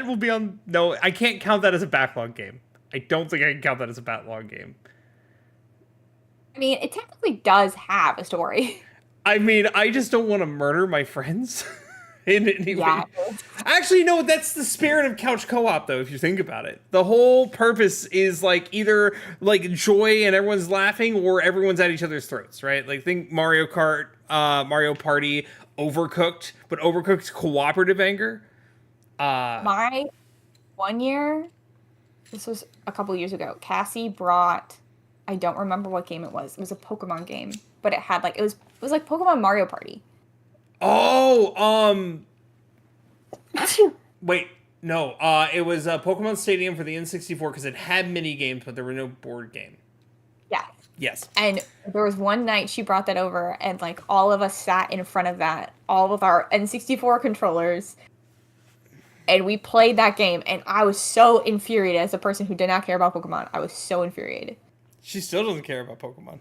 will be on. No, I can't count that as a backlog game. I don't think I can count that as a backlog game. I mean, it technically does have a story. I mean, I just don't want to murder my friends in any way. Yeah. Actually, no, that's the spirit of couch co-op, though, if you think about it. The whole purpose is, like, either, like, joy and everyone's laughing or everyone's at each other's throats, right? Like, think Mario Kart, Mario Party, Overcooked, but Overcooked's cooperative anger. My one year, this was a couple years ago, Cassie brought... I don't remember what game it was. It was a Pokemon game, but it had like it was like Pokemon Mario Party. Oh, wait, no. It was Pokemon Stadium for the N64 because it had mini games, but there were no board game. Yeah. Yes. And there was one night she brought that over, and like all of us sat in front of that, all with our N64 controllers, and we played that game. And I was so infuriated as a person who did not care about Pokemon. I was so infuriated. She still doesn't care about Pokemon.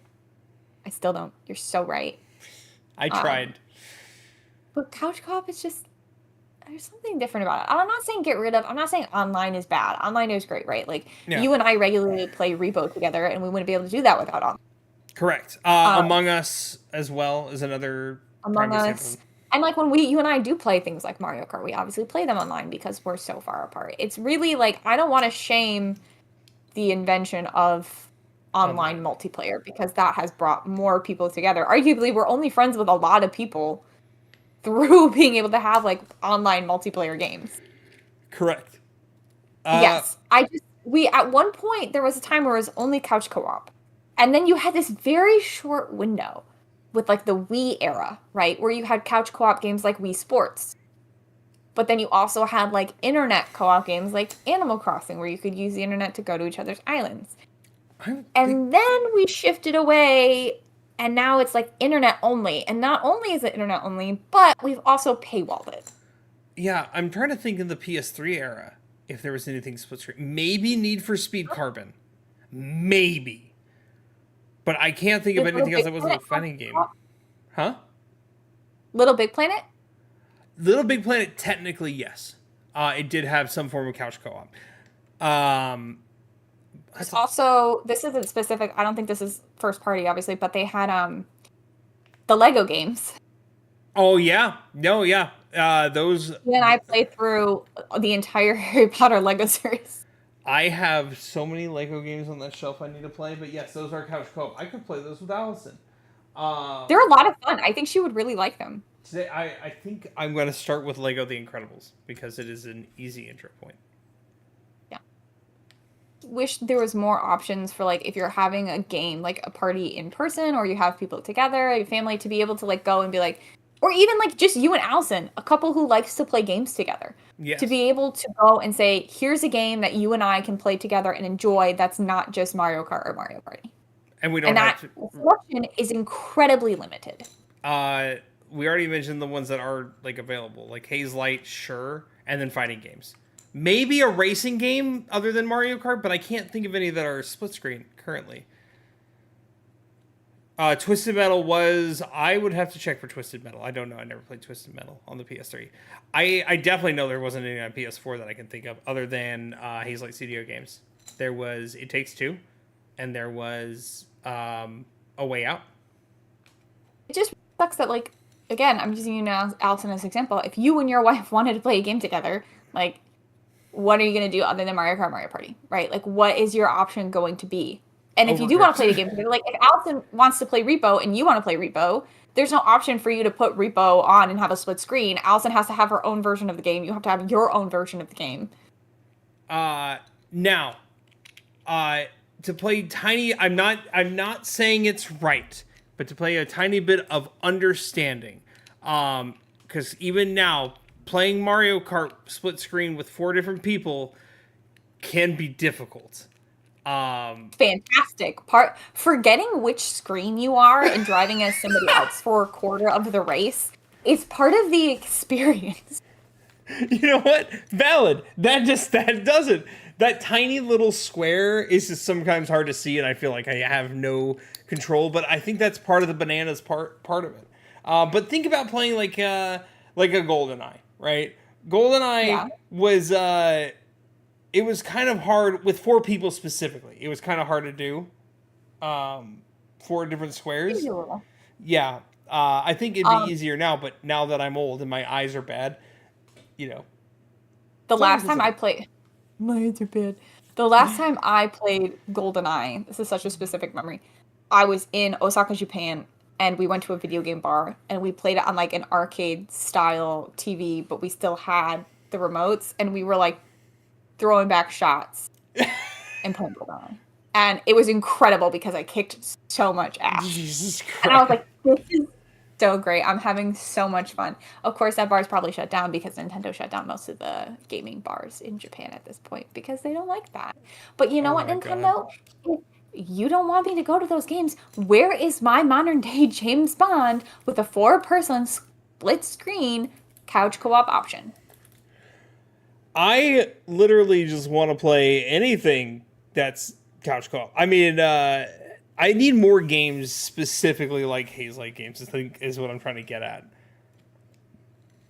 I still don't. You're so right. I tried. But couch co-op is just, there's something different about it. I'm not saying get rid of, I'm not saying online is bad. Online is great, right? Like, you and I regularly play Repo together, and we wouldn't be able to do that without online. Correct. Among Us as well is another Among Us. And like when you and I do play things like Mario Kart, we obviously play them online because we're so far apart. It's really like, I don't want to shame the invention of online multiplayer because that has brought more people together. Arguably, we're only friends with a lot of people through being able to have like online multiplayer games. Correct. Yes. We at one point there was a time where it was only couch co-op. And then you had this very short window with like the Wii era, right? Where you had couch co-op games like Wii Sports. But then you also had like internet co-op games like Animal Crossing where you could use the internet to go to each other's islands. And then we shifted away and now it's like internet only. And not only is it internet only, but we've also paywalled it. Yeah, I'm trying to think in the PS3 era if there was anything split screen. Maybe Need for Speed Carbon. Maybe. But I can't think of anything else that wasn't a fighting game. Huh? Little Big Planet? Little Big Planet, technically, yes. It did have some form of couch co-op. It's also, this isn't specific. I don't think this is first party, obviously, but they had the Lego games. Oh, yeah. No, yeah. Those. You and I played through the entire Harry Potter Lego series. I have so many Lego games on that shelf I need to play, but yes, those are couch co-op. I could play those with Allison. They're a lot of fun. I think she would really like them. Today, I think I'm going to start with Lego The Incredibles because it is an easy intro point. Yeah. Wish there was more options for like if you're having a game, like a party in person, or you have people together, your family, to be able to like go and be like, or even like just you and Allison, a couple who likes to play games together. Yes. To be able to go and say, here's a game that you and I can play together and enjoy that's not just Mario Kart or Mario Party. And we don't have to. And that selection is incredibly limited. We already mentioned the ones that are like available, like Haze Light, sure, and then fighting games. Maybe a racing game other than Mario Kart, but I can't think of any that are split screen currently. Twisted Metal was... I would have to check for Twisted Metal. I don't know. I never played Twisted Metal on the PS3. I definitely know there wasn't any on PS4 that I can think of other than Haze Light Studio games. There was It Takes Two, and there was A Way Out. It just sucks that, like, again, I'm using you now, Allison, as an example. If you and your wife wanted to play a game together, like, what are you going to do other than Mario Kart, Mario Party, right? Like, what is your option going to be? And if you do want to play the game together, like, if Allison wants to play Repo and you want to play Repo, there's no option for you to put Repo on and have a split screen. Allison has to have her own version of the game. You have to have your own version of the game. Now, to play tiny, I'm not saying it's right, but to play a tiny bit of understanding, because even now, playing Mario Kart split screen with 4 different people can be difficult. Fantastic. Forgetting which screen you are and driving as somebody else for a quarter of the race is part of the experience. You know what? Valid. That doesn't. That tiny little square is just sometimes hard to see, and I feel like I have no control. But I think that's part of the bananas part of it. But think about playing like a GoldenEye, right? GoldenEye was it was kind of hard with 4 people specifically. It was kind of hard to do. 4 different squares. Yeah. I think it'd be easier now, but now that I'm old and my eyes are bad, you know. The last time I played... My eyes are bad. The last time I played GoldenEye, this is such a specific memory, I was in Osaka, Japan, and we went to a video game bar, and we played it on, like, an arcade-style TV, but we still had the remotes, and we were, like, throwing back shots and playing GoldenEye. And it was incredible because I kicked so much ass. Jesus Christ. And I was like, this is so great. I'm having so much fun. Of course, that bar's probably shut down because Nintendo shut down most of the gaming bars in Japan at this point because they don't like that. But you know what, Nintendo? If you don't want me to go to those games, where is my modern-day James Bond with a 4-person split-screen couch co-op option? I literally just want to play anything that's couch co-op. I mean, I need more games specifically like Hazelight games, I think is what I'm trying to get at.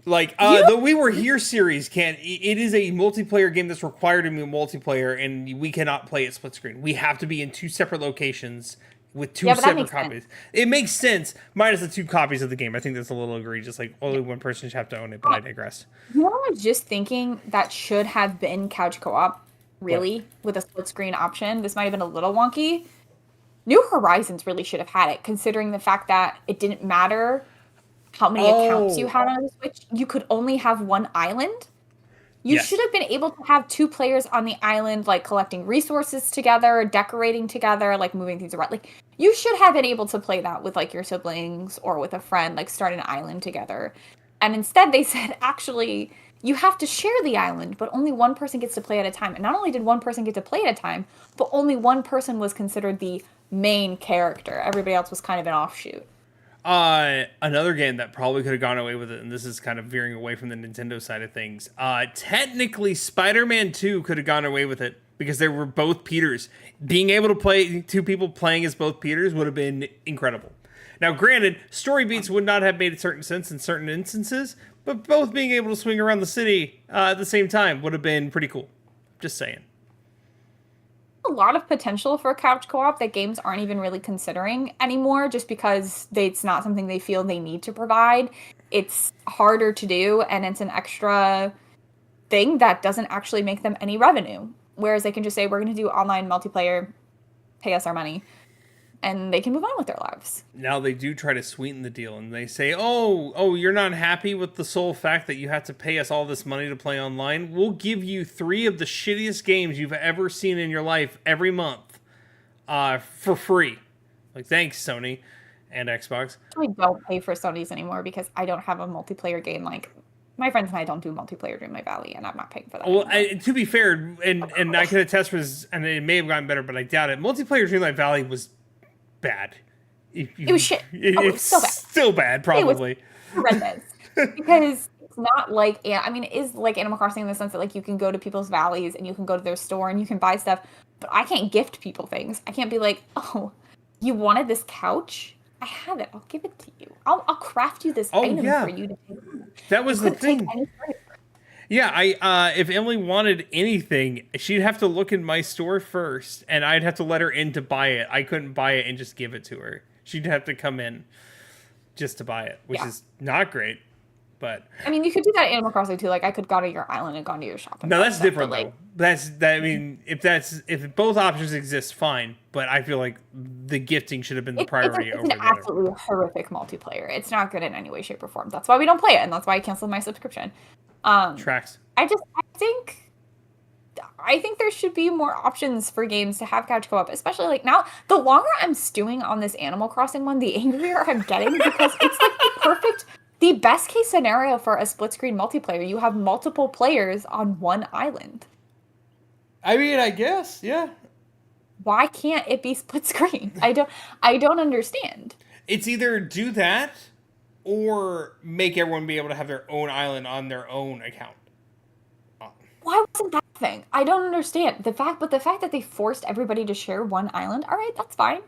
Like, the We Were Here series it is a multiplayer game that's required to be multiplayer, and we cannot play it split screen. We have to be in 2 separate locations with 2 separate copies. It makes sense, minus the 2 copies of the game. I think that's a little egregious. Like, only one person should have to own it, but I digress. You know, I was just thinking that should have been couch co-op, really, What? with a split screen option. This might have been a little wonky. New Horizons really should have had it, considering the fact that it didn't matter how many accounts you had on the Switch. You could only have one island. You should have been able to have 2 players on the island, like collecting resources together, decorating together, like moving things around. Like, you should have been able to play that with like your siblings or with a friend, like start an island together. And instead they said, actually, you have to share the island, but only one person gets to play at a time. And not only did one person get to play at a time, but only one person was considered the main character. Everybody else was kind of an offshoot. Another game that probably could have gone away with it, and this is kind of veering away from the Nintendo side of things. Technically, Spider-Man 2 could have gone away with it because they were both Peters. Being able to play 2 people playing as both Peters would have been incredible. Now, granted, story beats would not have made certain sense in certain instances, but both being able to swing around the city at the same time would have been pretty cool. Just saying. A lot of potential for couch co-op that games aren't even really considering anymore, just because it's not something they feel they need to provide. It's harder to do, and it's an extra thing that doesn't actually make them any revenue. Whereas they can just say, we're going to do online multiplayer, pay us our money, and they can move on with their lives. Now they do try to sweeten the deal, and they say, oh, you're not happy with the sole fact that you have to pay us all this money to play online? We'll give you 3 of the shittiest games you've ever seen in your life every month for free. Like, thanks, Sony and Xbox. I don't pay for Sony's anymore because I don't have a multiplayer game. Like, my friends and I don't do multiplayer Dreamlight Valley, and I'm not paying for that. Well, to be fair, and I can attest for this, and it may have gotten better, but I doubt it. Multiplayer Dreamlight Valley was bad. It was shit. It was so bad. Still bad, probably. It was horrendous. Because it's not like, I mean, it is like Animal Crossing in the sense that, like, you can go to people's valleys and you can go to their store and you can buy stuff, but I can't gift people things. I can't be like, oh, you wanted this couch? I have it. I'll give it to you. I'll craft you this item for you to take. That was the thing. Yeah, if Emily wanted anything, she'd have to look in my store first, and I'd have to let her in to buy it. I couldn't buy it and just give it to her. She'd have to come in just to buy it, which is not great. But I mean, you could do that at Animal Crossing too. Like, I could go to your island and gone to your shop. No, that's different though. I mean, if both options exist, fine. But I feel like the gifting should have been the priority over the other. It's an absolutely horrific multiplayer. It's not good in any way, shape, or form. That's why we don't play it, and that's why I canceled my subscription. Tracks. I think there should be more options for games to have couch co-op, especially like now. The longer I'm stewing on this Animal Crossing one, the angrier I'm getting because it's like the best case scenario for a split screen multiplayer. You have multiple players on one island. I mean, I guess, yeah. Why can't it be split screen? I don't understand. It's either do that or make everyone be able to have their own island on their own account. Why wasn't that a thing? I don't understand. The fact that they forced everybody to share one island, all right, that's fine.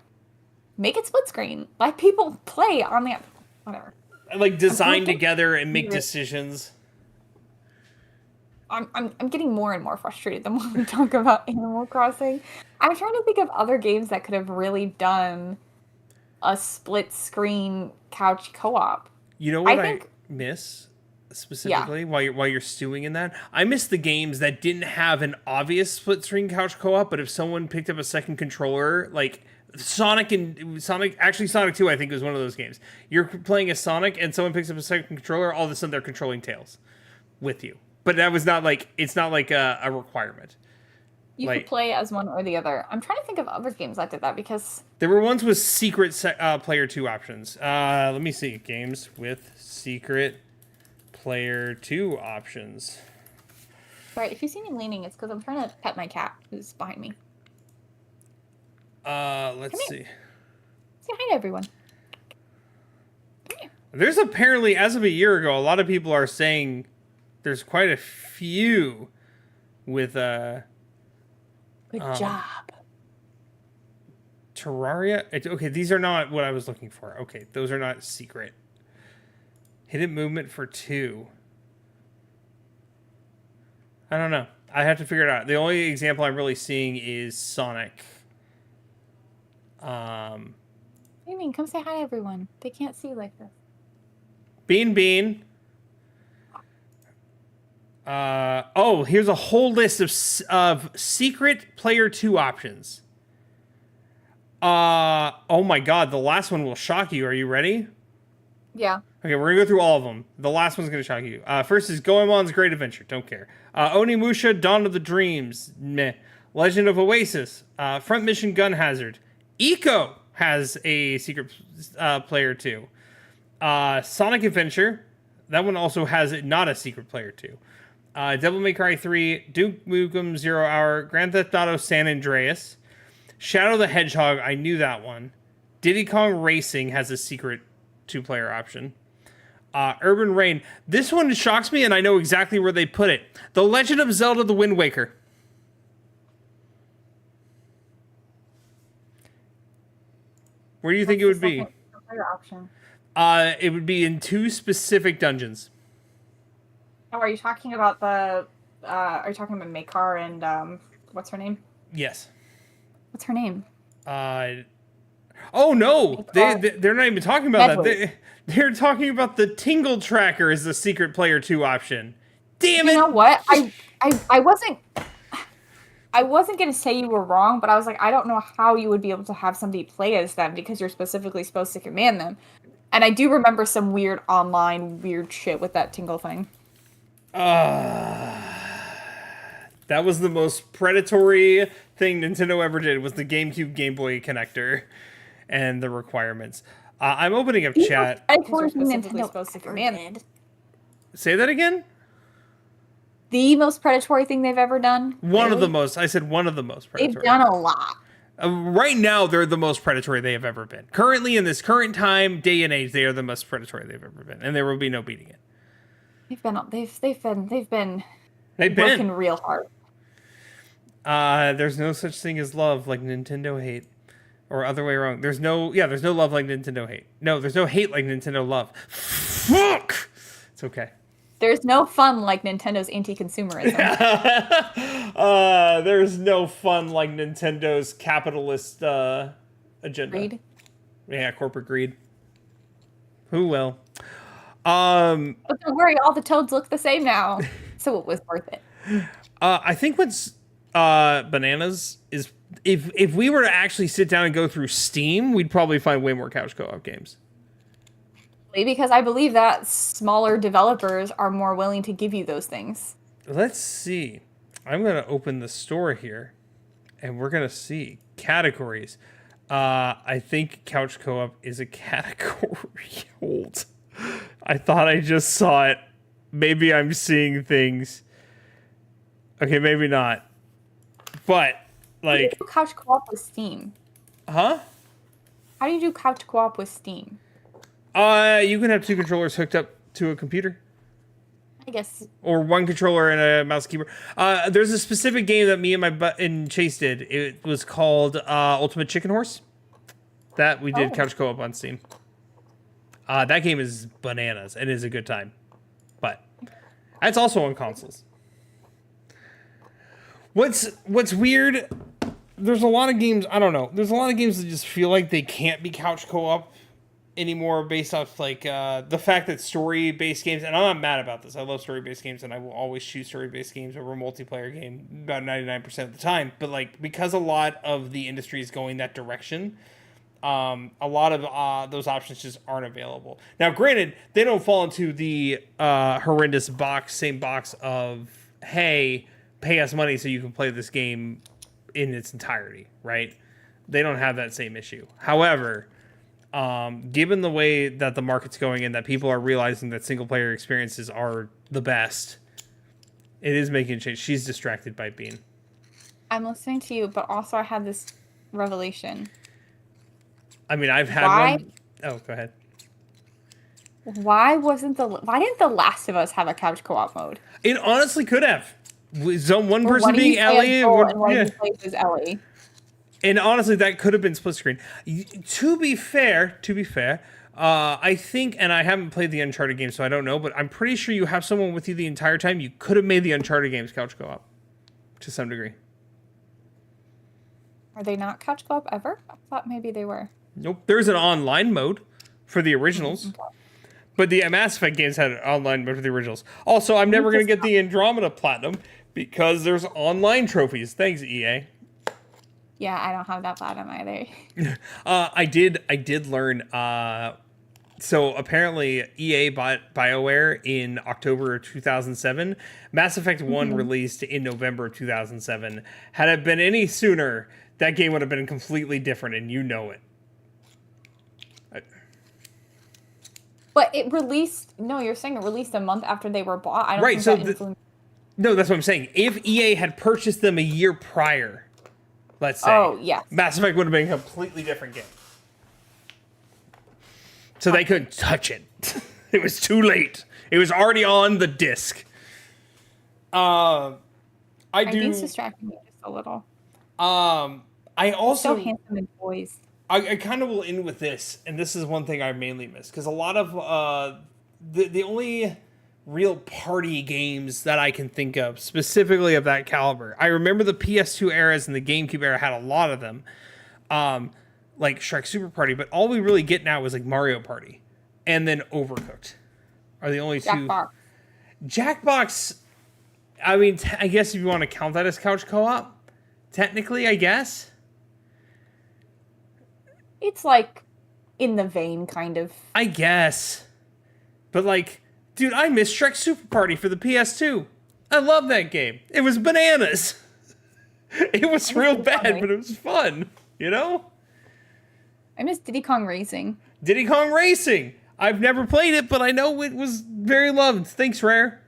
Make it split screen. Let people play on the whatever. Like design together and make decisions. I'm getting more and more frustrated the more we talk about Animal Crossing. I'm trying to think of other games that could have really done a split screen couch co-op. You know what I miss specifically while you're stewing in that? I miss the games that didn't have an obvious split screen couch co-op, but if someone picked up a second controller, like Sonic 2, I think was one of those games. You're playing as Sonic and someone picks up a second controller, all of a sudden they're controlling Tails with you. But that was not like, it's not like a requirement. You could play as one or the other. I'm trying to think of other games that did that because there were ones with secret player 2 options. Let me see. Games with secret player 2 options. Right. If you see me leaning, it's because I'm trying to pet my cat who's behind me. Let's see. Say hi to everyone. Come here. There's apparently, as of a year ago, a lot of people are saying there's quite a few with Good job. Terraria. Okay, these are not what I was looking for. Okay, those are not secret. Hidden movement for 2. I don't know. I have to figure it out. The only example I'm really seeing is Sonic. What do you mean? Come say hi, everyone. They can't see like this. Bean. Here's a whole list of secret player 2 options. Oh my god, the last one will shock you. Are you ready? Yeah. Okay, we're gonna go through all of them. The last one's gonna shock you. First is Goemon's Great Adventure. Don't care. Onimusha, Dawn of the Dreams. Meh. Legend of Oasis. Front Mission Gun Hazard. Eco has a secret player 2. Sonic Adventure. That one also has not a secret player 2. Devil May Cry 3. Duke Nukem 0 Hour. Grand Theft Auto San Andreas. Shadow the Hedgehog. I knew that one. Diddy Kong Racing has a secret 2-player option. Urban Rain. This one shocks me, and I know exactly where they put it. The Legend of Zelda: The Wind Waker. Where do you think it would be? Option? It would be in 2 specific dungeons. Oh, are you talking about the? Are you talking about Makar and what's her name? Yes. What's her name? Oh no, they're not even talking about that. They're talking about the Tingle Tracker as the secret player 2 option. Damn it! You know what? I wasn't gonna say you were wrong, but I was like, I don't know how you would be able to have somebody play as them because you're specifically supposed to command them. And I do remember some weird online weird shit with that Tingle thing. That was the most predatory thing Nintendo ever did, was the GameCube Game Boy connector and the requirements. I'm opening up chat. I told you Nintendo supposed to command. Say that again? The most predatory thing they've ever done? One of the most. I said one of the most predatory. They've done a lot. Right now, they're the most predatory they have ever been. Currently, in this current time, day and age, they are the most predatory they've ever been, and there will be no beating it. They've been working real hard. There's no such thing as love like Nintendo hate, or other way around. There's no love like Nintendo hate. No, there's no hate like Nintendo love. Fuck. It's okay. There's no fun like Nintendo's anti-consumerism. There's no fun like Nintendo's capitalist agenda. Greed? Yeah, corporate greed. Who will? But don't worry, all the Toads look the same now, so it was worth it. I think what's bananas is if we were to actually sit down and go through Steam, we'd probably find way more couch co-op games. Because I believe that smaller developers are more willing to give you those things. Let's see. I'm going to open the store here, and we're going to see categories. I think couch co-op is a category. Hold. I thought I just saw it. Maybe I'm seeing things. Okay, maybe not. But, like... How do you do couch co-op with Steam? Huh? How do you do couch co-op with Steam? You can have 2 controllers hooked up to a computer. I guess. Or 1 controller and a mouse and keyboard. There's a specific game that me and Chase did. It was called Ultimate Chicken Horse. That we did couch co-op on Steam. That game is bananas. It is a good time. But that's also on consoles. What's weird, there's a lot of games, I don't know. There's a lot of games that just feel like they can't be couch co-op anymore based off like the fact that story-based games, and I'm not mad about this. I love story-based games, and I will always choose story-based games over a multiplayer game about 99% of the time. But like because a lot of the industry is going that direction, a lot of those options just aren't available. Now, granted, they don't fall into the horrendous same box of, hey, pay us money so you can play this game in its entirety, right? They don't have that same issue. However, given the way that the market's going and that people are realizing that single player experiences are the best, it is making a change. She's distracted by Bean. I'm listening to you, but also I had this revelation. I mean, I've had one. Oh, go ahead. Why didn't The Last of Us have a couch co-op mode? It honestly could have. One person being Ellie, and one play as Ellie. And honestly, that could have been split screen. To be fair, I think, and I haven't played the Uncharted game, so I don't know, but I'm pretty sure you have someone with you the entire time. You could have made the Uncharted games couch co-op to some degree. Are they not couch co-op ever? I thought maybe they were. Nope. There's an online mode for the originals. But the Mass Effect games had an online mode for the originals. Also, I'm never going to get the Andromeda Platinum because there's online trophies. Thanks, EA. Yeah, I don't have that Platinum either. I did learn. So apparently, EA bought BioWare in October of 2007. Mass Effect 1 released in November of 2007. Had it been any sooner, that game would have been completely different, and you know it. But it released. No, you're saying it released a month after they were bought. I don't Right. think So no, that's what I'm saying. If EA had purchased them a year prior, let's say, oh yeah, Mass Effect would have been a completely different game. So they couldn't touch it. It was too late. It was already on the disc. He's distracting me just a little. I also So handsome and poised. I kind of will end with this, and this is one thing I mainly miss, because a lot of the only real party games that I can think of, specifically of that caliber, I remember the PS2 eras and the GameCube era had a lot of them, like Shrek Super Party, but all we really get now is like Mario Party, and then Overcooked are the only two. Jackbox, I mean, I guess if you want to count that as couch co-op, technically, I guess. It's like in the vein, kind of. I guess. But like, dude, I miss Shrek Super Party for the PS2. I love that game. It was bananas. It was real bad, but it was fun. You know? I miss Diddy Kong Racing. Diddy Kong Racing. I've never played it, but I know it was very loved. Thanks, Rare.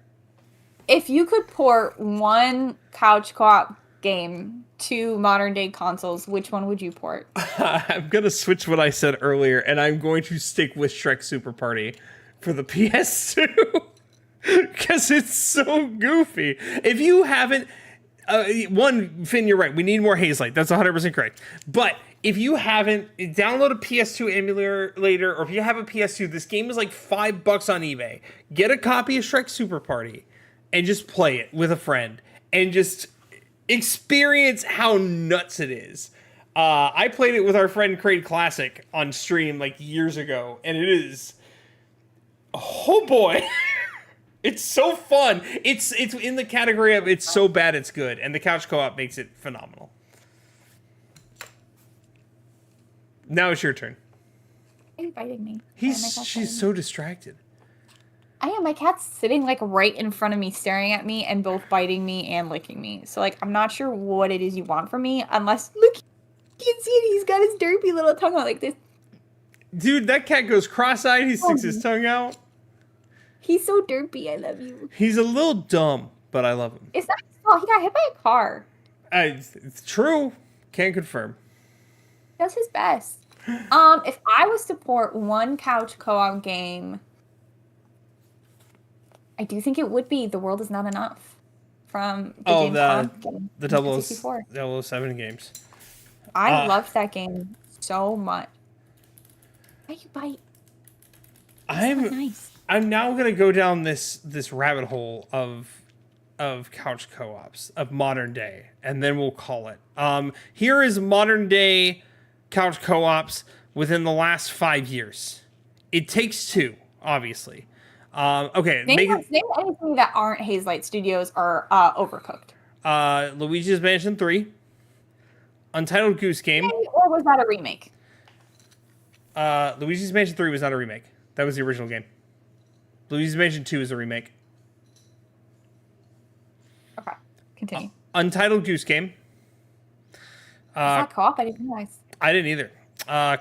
If you could port one couch co-op game to modern day consoles, which one would you port? I'm going to switch what I said earlier, and I'm going to stick with Shrek Super Party for the PS2. Because it's so goofy. If you haven't... Finn, you're right. We need more Hazelight. That's 100% correct. But if you haven't, download a PS2 emulator, or if you have a PS2, this game is like $5 on eBay. Get a copy of Shrek Super Party and just play it with a friend and just experience how nuts it is. I played it with our friend Crade Classic on stream like years ago, and it is, oh boy, it's so fun. It's in the category of it's so bad it's good, and the couch co-op makes it phenomenal. Now it's your turn. Why are you biting me? She's so distracted. I am. My cat's sitting like right in front of me, staring at me, and both biting me and licking me. So like, I'm not sure what it is you want from me, unless look, you can see it. He's got his derpy little tongue out like this. Dude, that cat goes cross-eyed. He sticks his tongue out. He's so derpy. I love you. He's a little dumb, but I love him. It's not his fault. He got hit by a car. It's true. Can't confirm. That's his best. If I was to port one couch co-op game, I do think it would be The World Is Not Enough from the James Bond game. The 007 games. I loved that game so much. Why you bite? I'm now gonna go down this rabbit hole of couch co-ops of modern day, and then we'll call it. Here is modern day couch co-ops within the last 5 years. It Takes Two, obviously. Okay. Name anything that aren't Hazelight Studios or Overcooked. Luigi's Mansion 3. Untitled Goose Game. Or was that a remake? Luigi's Mansion 3 was not a remake. That was the original game. Luigi's Mansion 2 is a remake. Okay. Continue. Untitled Goose Game. Is that co-op? I didn't realize. I didn't either.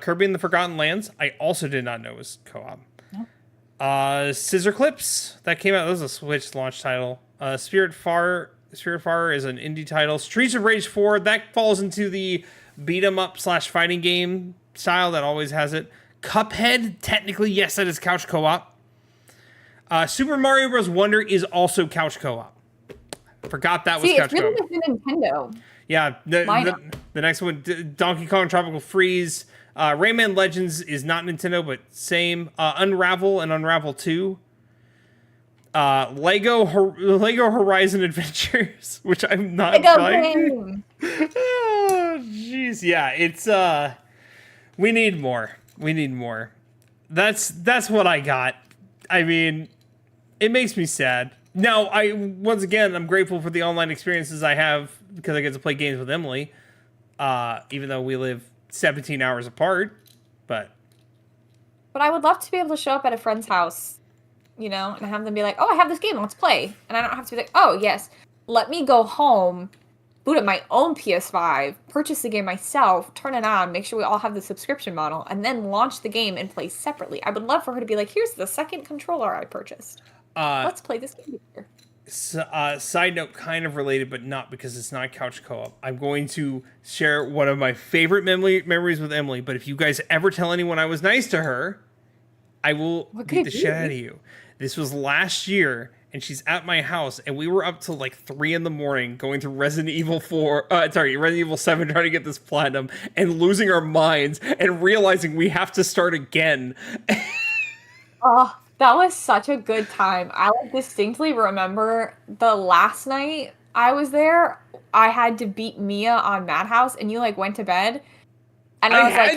Kirby and the Forgotten Lands. I also did not know was co-op. No. Scissor Clips. That came out. That was a Switch launch title. Spiritfarer is an indie title. Streets of Rage 4. That falls into the beat 'em up / fighting game style that always has it. Cuphead. Technically, yes, that is couch co-op. Super Mario Bros. Wonder is also couch co-op. Forgot that was couch co-op. It's really just Nintendo. Yeah, the The next one, Donkey Kong Tropical Freeze. Rayman Legends is not Nintendo, but same. Unravel and Unravel 2. Lego Horizon Adventures, which I'm not buying. Oh, jeez. Yeah, it's we need more. That's what I got. I mean, it makes me sad. Now, I'm grateful for the online experiences I have because I get to play games with Emily. Even though we live 17 hours apart, but I would love to be able to show up at a friend's house, and have them be like, "Oh, I have this game, let's play," and I don't have to be like, "Oh, yes, let me go home, boot up my own PS5, purchase the game myself, turn it on, make sure we all have the subscription model, and then launch the game and play separately." I would love for her to be like, "Here's the second controller I purchased. Let's play this game together." Side note, kind of related, but not because it's not couch co-op. I'm going to share one of my favorite memories with Emily, but if you guys ever tell anyone I was nice to her, I will beat the shit out of you. This was last year, and she's at my house, and we were up till like 3 a.m. going through Resident Evil 7, trying to get this platinum, and losing our minds, and realizing we have to start again. Oh, that was such a good time. I distinctly remember the last night I was there, I had to beat Mia on Madhouse, and you went to bed. And I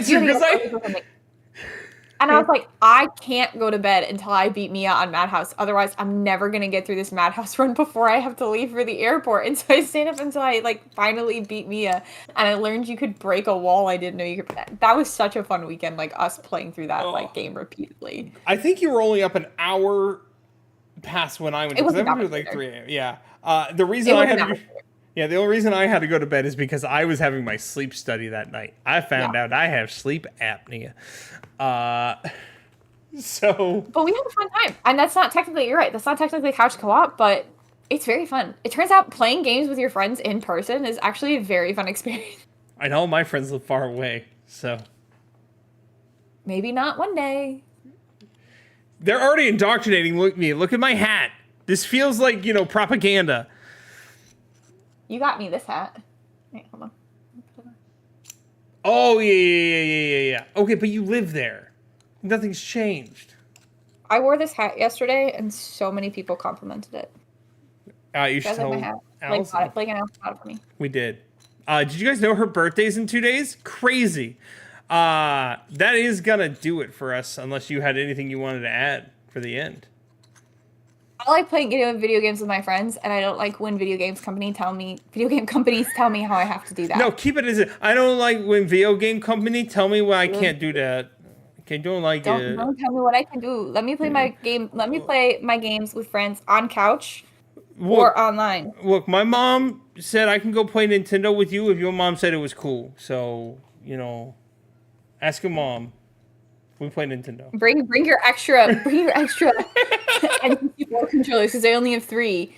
was like, I can't go to bed until I beat Mia on Madhouse. Otherwise, I'm never going to get through this Madhouse run before I have to leave for the airport. And so I stayed up until I finally beat Mia. And I learned you could break a wall I didn't know you could. That was such a fun weekend, us playing through that game repeatedly. I think you were only up an hour past when I went. It was 3 a.m. Yeah. The only reason I had to go to bed is because I was having my sleep study that night. I found out I have sleep apnea. But we had a fun time, and that's not technically, you're right, that's not technically couch co-op, but it's very fun. It turns out playing games with your friends in person is actually a very fun experience. I know my friends live far away, so maybe not one day. They're already indoctrinating me. Look at my hat. This feels like, propaganda. You got me this hat. Wait, hold on. Oh, yeah. Okay, but you live there. Nothing's changed. I wore this hat yesterday, and so many people complimented it. You should tell my hat. Blake and Alice bought it for me. We did. Did you guys know her birthday's in 2 days? Crazy. That is gonna do it for us, unless you had anything you wanted to add for the end. I like playing video games with my friends, and I don't like when video game companies tell me how I have to do that. No, keep it as it. I don't like when video game company tell me I can't do that. Okay, don't tell me what I can do. Let me play my game. Let me play my games with friends on couch or online. Look, my mom said I can go play Nintendo with you if your mom said it was cool. So, ask your mom. We play Nintendo. Bring your extra N64 controllers because they only have 3.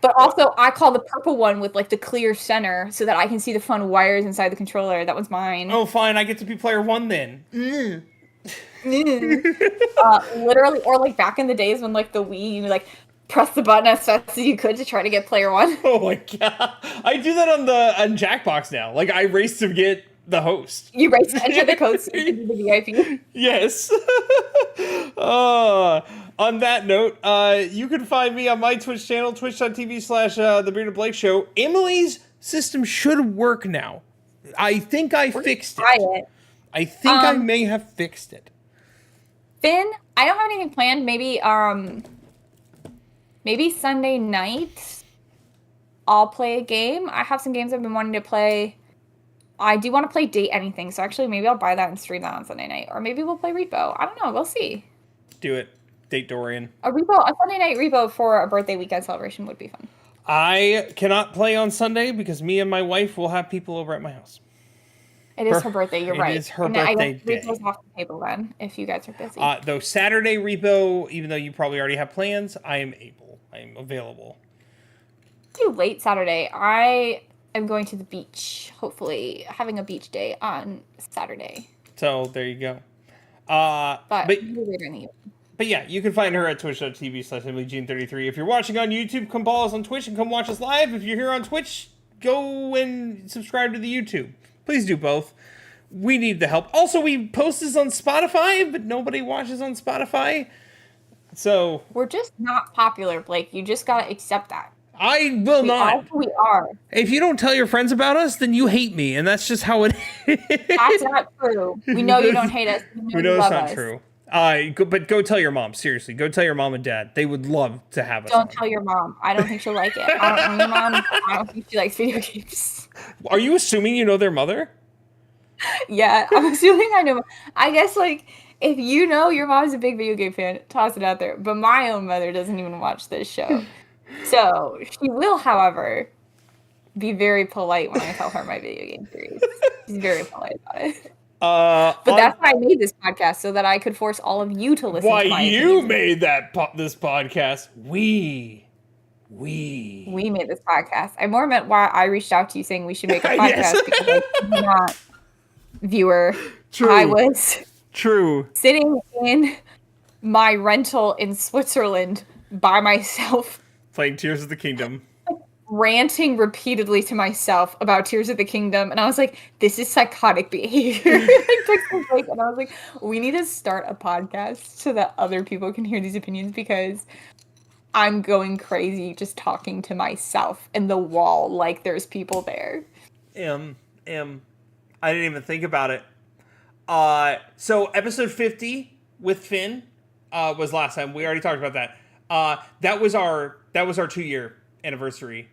But also, I call the purple one with the clear center so that I can see the fun wires inside the controller. That one's mine. Oh, fine. I get to be player 1 then. Literally, or back in the days when the Wii, you press the button as fast as you could to try to get player 1. Oh my god! I do that on Jackbox now. I race to get the host. You race to enter the code so you can do the VIP. Yes. On that note, you can find me on my Twitch channel, twitch.tv/The Bearded Blake Show. Emily's system should work now. I think I fixed it. I think I may have fixed it. Finn, I don't have anything planned. Maybe Sunday night I'll play a game. I have some games I've been wanting to play. I do want to play Date Anything, so actually maybe I'll buy that and stream that on Sunday night. Or maybe we'll play Repo. I don't know. We'll see. Do it. Date Dorian. A Sunday night Repo for a birthday weekend celebration would be fun. I cannot play on Sunday because me and my wife will have people over at my house. It is her birthday, you're right. It is her birthday day. Repo's off the table then, if you guys are busy. Though Saturday Repo, even though you probably already have plans, I am available. Too late Saturday. I am going to the beach, hopefully having a beach day on Saturday. So there you go. But later in the evening. But yeah, you can find her at twitch.tv/EmilyJean33. If you're watching on YouTube, come follow us on Twitch and come watch us live. If you're here on Twitch, go and subscribe to the YouTube. Please do both. We need the help. Also, we post this on Spotify, but nobody watches on Spotify. So we're just not popular, Blake. You just gotta accept that. I will not. We are. If you don't tell your friends about us, then you hate me, and that's just how it is. That's not true. We know you don't hate us. We know it's not true. But go tell your mom. Seriously, go tell your mom and dad. They would love to have us. Don't tell your mom. I don't think she'll like it. I don't know your mom. I don't think she likes video games. Are you assuming you know their mother? Yeah, I'm assuming I know. I guess, like, if you know your mom's a big video game fan, toss it out there. But my own mother doesn't even watch this show. So she will, however, be very polite when I tell her my video game series. She's very polite about it. But that's why I made this podcast, so that I could force all of you to listen to my opinions. Why you made this podcast? We made this podcast. I more meant why I reached out to you saying we should make a podcast because I could not viewer. True. I was sitting in my rental in Switzerland by myself. Playing Tears of the Kingdom. Ranting repeatedly to myself about Tears of the Kingdom. And I was like, this is psychotic behavior. I took some break and I was like, we need to start a podcast so that other people can hear these opinions because I'm going crazy just talking to myself in the wall like there's people there. I didn't even think about it. So episode 50 with Finn was last time. We already talked about that. That was our 2-year anniversary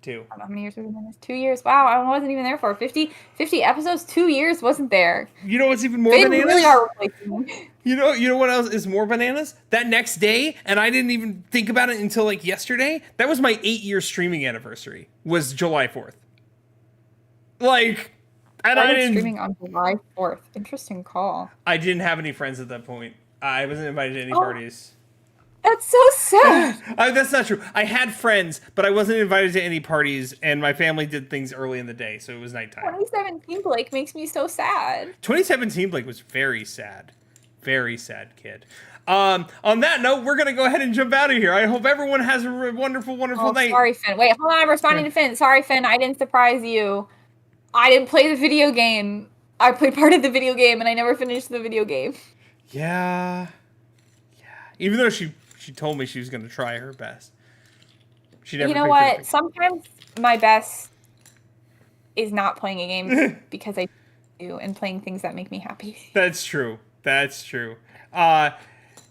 too. I don't know how many years we've been in this. 2 years. Wow, I wasn't even there for 50 episodes. 2 years wasn't there. You know what's even more bananas? Really are replacing. You know what else is more bananas? That next day, and I didn't even think about it until like yesterday. That was my 8-year streaming anniversary. Was July 4th. Like, and I didn't streaming on July 4th. Interesting call. I didn't have any friends at that point. I wasn't invited to any parties. That's so sad. That's not true. I had friends, but I wasn't invited to any parties, and my family did things early in the day, so it was nighttime. 2017 Blake makes me so sad. 2017 Blake was very sad. Very sad kid. On that note, we're going to go ahead and jump out of here. I hope everyone has a wonderful, wonderful night. Sorry, Finn. Wait, hold on. I'm responding to Finn. Sorry, Finn. I didn't surprise you. I didn't play the video game. I played part of the video game, and I never finished the video game. Yeah. Even though she told me she was going to try her best. She never. You know what? Sometimes my best is not playing a game because I do and playing things that make me happy. That's true.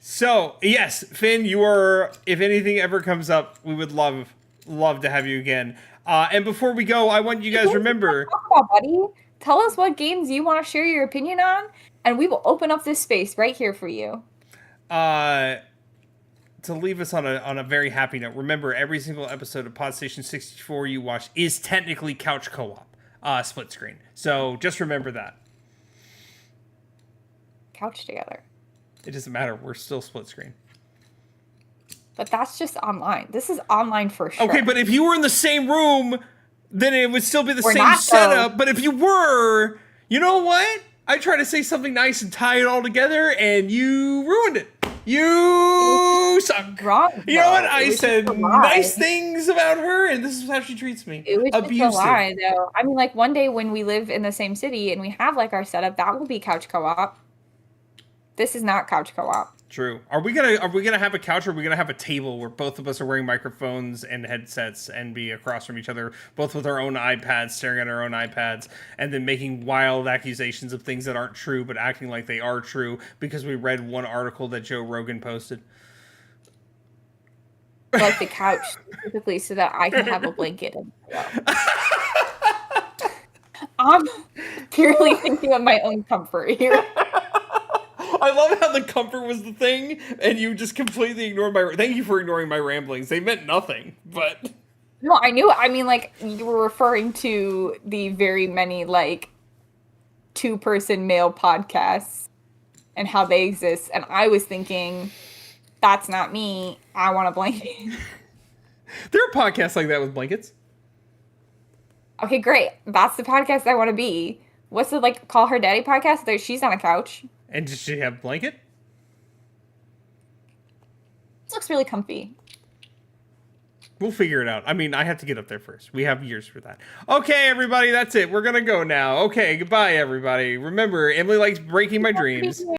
So yes, Finn, you are. If anything ever comes up, we would love to have you again. And before we go, I want you guys to remember. Talk about, buddy. Tell us what games you want to share your opinion on, and we will open up this space right here for you. To leave us on a very happy note, remember every single episode of Podstation 64 you watch is technically couch co-op, split screen. So just remember that. Couch together. It doesn't matter. We're still split screen. But that's just online. This is online for sure. Okay, but if you were in the same room, then it would still be the same setup. But if you were, you know what? I tried to say something nice and tie it all together, and you ruined it. You suck. Wrong. You know what? I said nice things about her, and this is how she treats me. It was just a lie, though. I mean, like, one day when we live in the same city and we have, like, our setup, that will be couch co-op. This is not couch co-op. True. Are we gonna have a couch, or are we gonna have a table where both of us are wearing microphones and headsets and be across from each other, both with our own iPads, staring at our own iPads, and then making wild accusations of things that aren't true, but acting like they are true because we read one article that Joe Rogan posted? Like the couch specifically, so that I can have a blanket. I'm purely thinking of my own comfort here. I love how the comfort was the thing, and you just completely ignored my... Thank you for ignoring my ramblings. They meant nothing, but... No, I knew. I mean, like, you were referring to the very many, like, 2-person male podcasts and how they exist, and I was thinking, that's not me. I want a blanket. There are podcasts like that with blankets. Okay, great. That's the podcast I want to be. What's the, like, Call Her Daddy podcast? She's on a couch. And does she have a blanket? This looks really comfy. We'll figure it out. I mean, I have to get up there first. We have years for that. Okay, everybody, that's it. We're gonna go now. Okay, goodbye, everybody. Remember, Emily likes breaking my dreams.